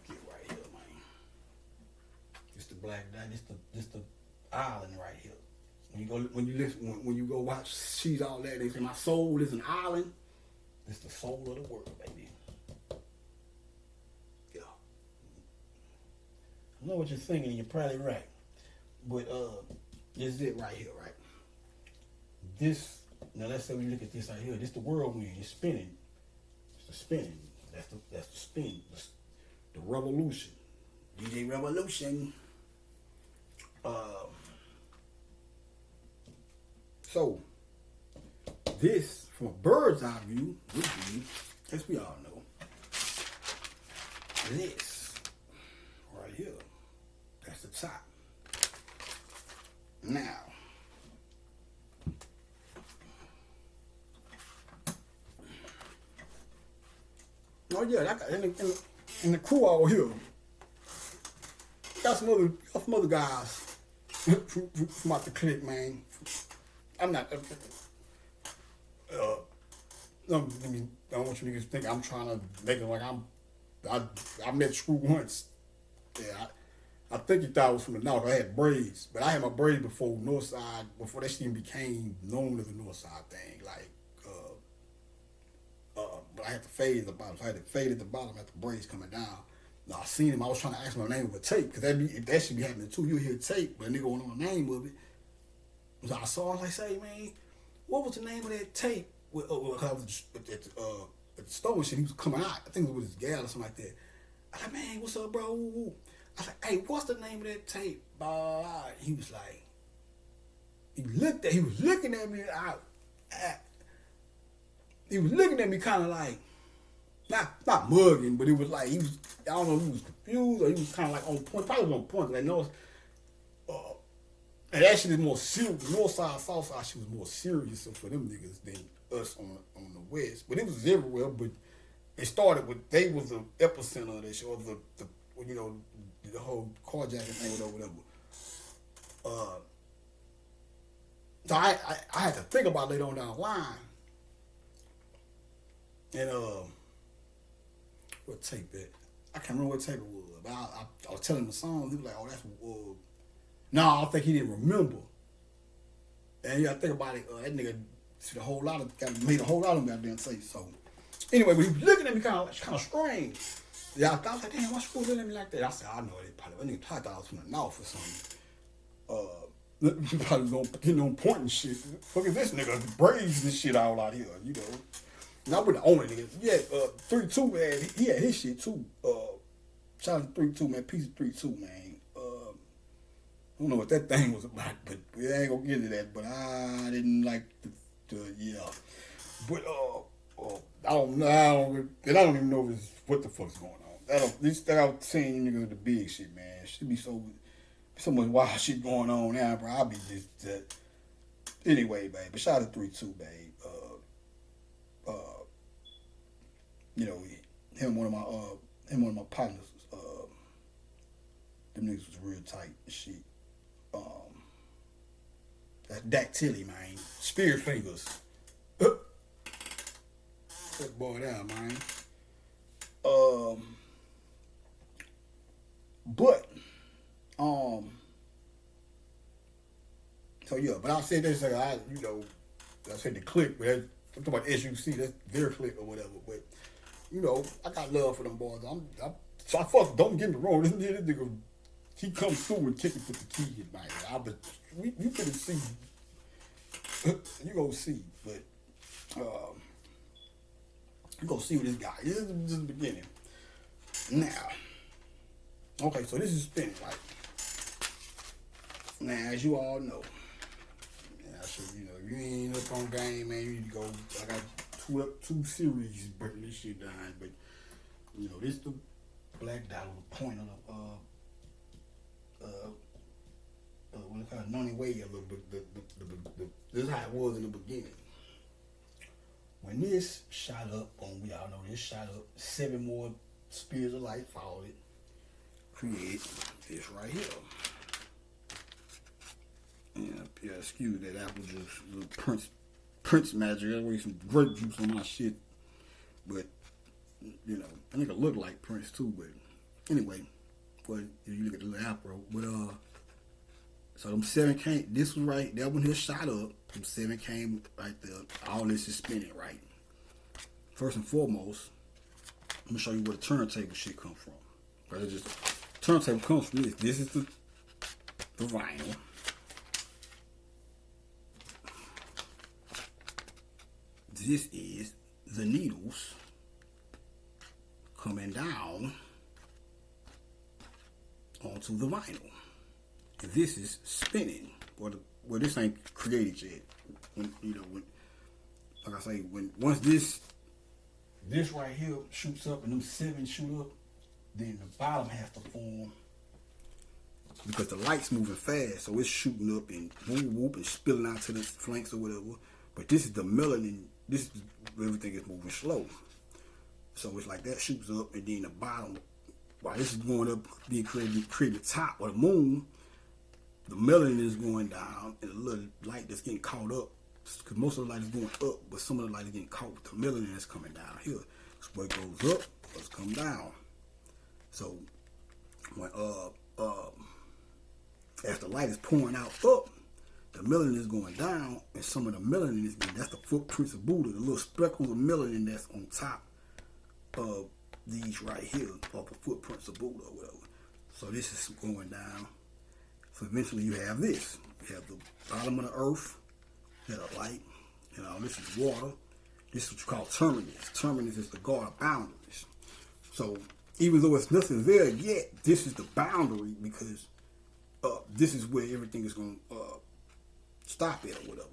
Get right here, man. It's the black dot. This the island right here. When you go watch She's All That, they say my soul is an island. It's the soul of the world, baby. Yeah. I know what you're thinking, and you're probably right. But this is it right here, right? Now let's say we look at this right here. This the whirlwind. It's spinning. It's the spinning. That's the spin. The revolution. DJ Revolution. So, this, from a bird's eye view, would be, as we all know, this, right here, that's the top. Now, oh yeah, I got in the crew out here, got some other guys from out the clique, man. I'm not. I don't want you niggas to think I'm trying to make it like I met Screw once. Yeah, I think he thought it was from the north. I had braids, but I had my braids before Northside, before that shit even became known as a Northside thing. Like, but I had to fade at the bottom. So I had to fade at the bottom after the braids coming down. Now I seen him. I was trying to ask him the name of a tape because that should be happening too. You hear tape, but a nigga won't know the name of it. So I saw, I was like, say, man, what was the name of that tape? I was at the store and shit, he was coming out. I think it was with his gal or something like that. I was like, man, what's up, bro? I was like, hey, what's the name of that tape? He was like, he was looking at me. He was looking at me kind of like, not mugging, but it was like, I don't know if he was confused or he was kind of like on point. Probably was on point, because I know and that shit is more serious. North side, south side shit was more serious for them niggas than us on the west. But it was everywhere. But it started with, they was the epicenter of that shit, or the whole carjacking thing, whatever. So I had to think about later on down the line. And what tape that? I can't remember what tape it was. But I was telling him the song. He was like, "Oh, that's." No, I think he didn't remember. And I think about it. That nigga made a whole lot of them goddamn tapes. So anyway, but he was looking at me kind of strange. Yeah, I was like, damn, why Screw looking at me like that? I said, I know it. Probably that nigga thought I was from the north or something. He probably was getting on point and shit. Fuck is this nigga braids this shit all out here, you know. And I wouldn't own it, nigga. Yeah, 3-2, man. He had his shit too. Shout out to 3-2, man. Piece of 3-2, man. I don't know what that thing was about, but we ain't gonna get into that. But I didn't like the yeah. But don't know. I don't even know what the fuck's going on. I don't. This that I was saying, you niggas with the big shit, man. Should be so much wild shit going on now, bro. I'll be just. Anyway, babe. But shout out to 3-2, babe. You know, him one of my partners. Them niggas was real tight and shit. That's dactyly, man. Spirit fingers. That boy down, man. But so yeah, but I said this, I said the click, but I'm talking about SUC, that's their click or whatever. But I got love for them boys. So I fuck. Don't get me wrong. This nigga, he comes through and kick it with the key, man. You couldn't see. You gonna see, but you gonna see with this guy. This is the beginning. Now, okay, so this is spinning, right? Now, as you all know, so you ain't up on game, man. You need to go. I got two series breaking this shit down, but this the black dot on the point of what they call noni way a little bit. This is how it was in the beginning. When this shot up, we all know this shot up, 7 more spears of light followed it. Create this right here. Yeah, excuse that apple juice, little Prince magic. I waste some grape juice on my shit, but I think it look like Prince too. But anyway, but if you look at the little apple, but so them 7 came. This was right. That one here shot up. Them 7 came right there. All this is spinning right. First and foremost, I'm gonna show you where the turntable shit come from. Right, it's just turntable comes from this. This is the vinyl. This is the needles coming down onto the vinyl. And this is spinning. Well, this ain't created yet. When like I say, once this right here shoots up and them 7 shoot up, then the bottom has to form because the light's moving fast, so it's shooting up and whoop and spilling out to the flanks or whatever. But this is the melanin. This is everything is moving slow. So it's like that shoots up and then the bottom, while this is going up, being creating the top or the moon, the melanin is going down and the little light that's getting caught up. Because most of the light is going up, but some of the light is getting caught with the melanin that's coming down here. So what goes up, what's come down. So when as the light is pouring out up, the melanin is going down, and some of the melanin is that's the footprints of Buddha, the little speckles of melanin that's on top of these right here, of the footprints of Buddha or whatever. So this is going down. So eventually you have this. You have the bottom of the earth, you have the light, this is water. This is what you call terminus. Terminus is the guard of boundaries. So even though it's nothing there yet, this is the boundary because this is where everything is going to stop it or whatever.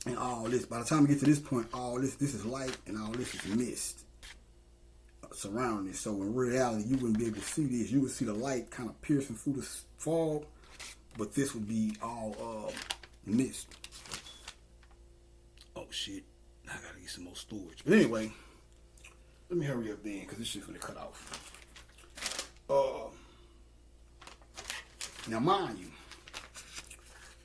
And all this, by the time we get to this point, all this is light and all this is mist surrounding it. So in reality, you wouldn't be able to see this. You would see the light kind of piercing through the fog, but this would be all mist. Oh shit, I gotta get some more storage. But anyway, let me hurry up then, because this shit's gonna cut off. Now mind you,